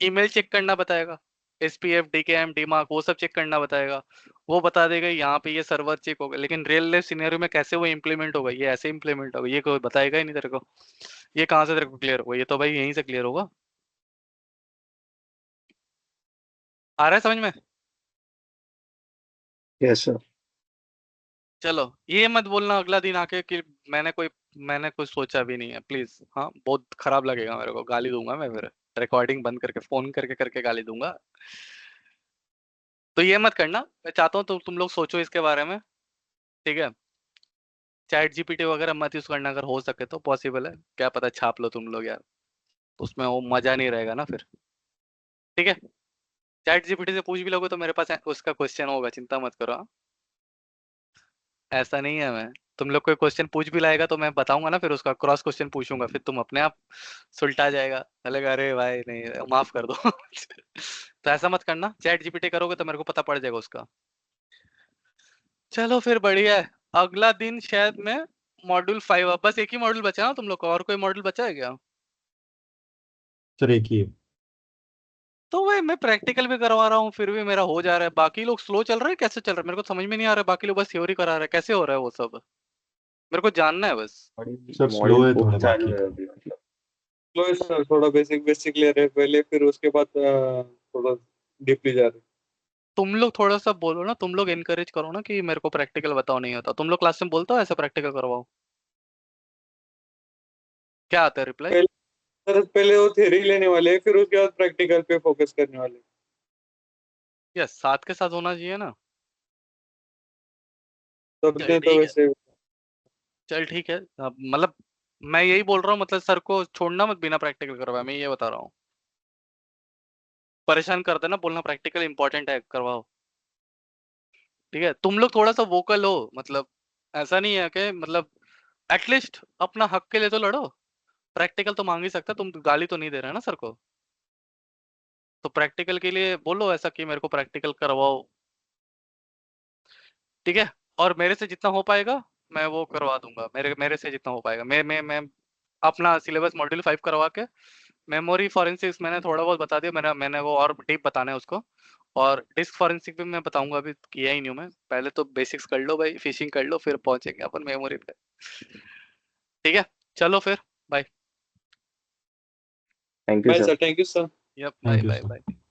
ईमेल चेक करना बताएगा, SPF DKIM DMARC वो सब चेक करना बताएगा। वो बता देगा यहाँ पे ये सर्वर चेक होगा, लेकिन रियल लाइफ सिनेरियो में कैसे वो इम्प्लीमेंट होगा, ये ऐसे इम्प्लीमेंट होगा, ये कोई बताएगा ही नहीं तेरे को। ये कहाँ से तेरे को क्लियर होगा? ये तो भाई यहीं से क्लियर होगा। आ रहा है समझ में? Yes, sir. चलो, ये मत बोलना अगला दिन आके कि मैंने कुछ सोचा भी नहीं है, प्लीज। हाँ, बहुत खराब लगेगा मेरे को, गाली दूंगा मैं फिर। रिकॉर्डिंग बंद करके फोन करके करके गाली दूंगा। तो ये मत करना, मैं चाहता हूँ तो तुम लोग सोचो इसके बारे में, ठीक है। चैट GPT वगैरह मत यूज करना, अगर हो सके तो, पॉसिबल है, क्या पता छाप लो तुम लोग यार, उसमें वो मजा नहीं रहेगा ना फिर। ठीक है, चैट GPT से पूछ भी लोगे तो मेरे पास उसका क्वेश्चन होगा, चिंता मत करो, हाँ? ऐसा नहीं है मैं, तुम लोग कोई क्वेश्चन पूछ भी लाएगा तो मैं बताऊंगा ना, फिर उसका क्रॉस क्वेश्चन पूछूंगा, फिर तुम अपने आप सुलटा जाएगा, चलेगा, अरे भाई नहीं माफ कर दो। तो ऐसा मत करना, चैट GPT करोगे तो मेरे को पता पड़ जाएगा उसका। चलो फिर बढ़िया है। अगला दिन शायद मैं मॉड्यूल 5, बस एक ही मॉड्यूल बचा ना तुम लोग का, और कोई मॉड्यूल बचा है क्या? सर एक ही है। तो वही मैं प्रैक्टिकल भी करवा रहा हूँ, फिर भी मेरा हो जा रहा है। बाकी लोग स्लो चल रहे हैं, कैसे चल रहा है मेरे को समझ में नहीं आ रहा है। बाकी लोग बस थ्योरी करा रहे हैं, कैसे हो रहा है वो सब, मेरे को जानना है बस। सर स्लो मॉड्यूल है 4 थोड़ा चालू बाकी। है अभी मतलब। लो सर, थोड़ा बेसिक बेसिक ले रहे हैं पहले, फिर उसके बाद थोड़ा डीपली जा रहे हैं। तुम लोग थोड़ा सा बोलो ना, तुम लोग इनकरेज करो ना कि मेरे को प्रैक्टिकल बताओ, नहीं होता तुम लोग क्लास में बोलते हो ऐसा प्रैक्टिकल करवाओ, क्या आता है रिप्लाई? पहले सर, पहले वो थ्योरी लेने वाले हैं, फिर उसके बाद प्रैक्टिकल पे फोकस करने वाले हैं। यस, साथ के साथ होना चाहिए ना। चल सबने तो ठीक है, वैसे। चल ठीक है। अब मतलब मैं यही बोल रहा हूँ, मतलब सर को छोड़ना मत बिना प्रैक्टिकल करवाए, मैं ये बता रहा हूँ। परेशान करते ना बोलना प्रैक्टिकल इंपॉर्टेंट है, करवाओ। ठीक है, तुम लोग थोड़ा सा वोकल हो, मतलब ऐसा नहीं है कि मतलब एटलीस्ट अपना हक के लिए तो लड़ो। प्रैक्टिकल तो मांग ही सकता, तुम गाली तो नहीं दे रहे ना सर को, तो प्रैक्टिकल के लिए बोलो ऐसा कि मेरे को प्रैक्टिकल करवाओ। ठीक है, और मेरे से जितना हो पाएगा मैं वो करवा दूंगा, मेरे मेरे से जितना हो पाएगा। मैं अपना सिलेबस मॉड्यूल 5 करवा के मेमोरी फॉरेंसिक्स मैंने थोड़ा बहुत बता दिया, मैंने वो और डीप बताना है उसको। और डिस्क फॉरेंसिक भी मैं बताऊंगा, अभी किया ही नहीं हूं मैं। पहले तो बेसिक्स कर लो भाई, फिशिंग कर लो, फिर पहुंचेंगे अपन मेमोरी पे। ठीक है, चलो फिर bye. Thank you, bye sir. Sir, thank you sir. Yup, bye thank you bye sir. Bye.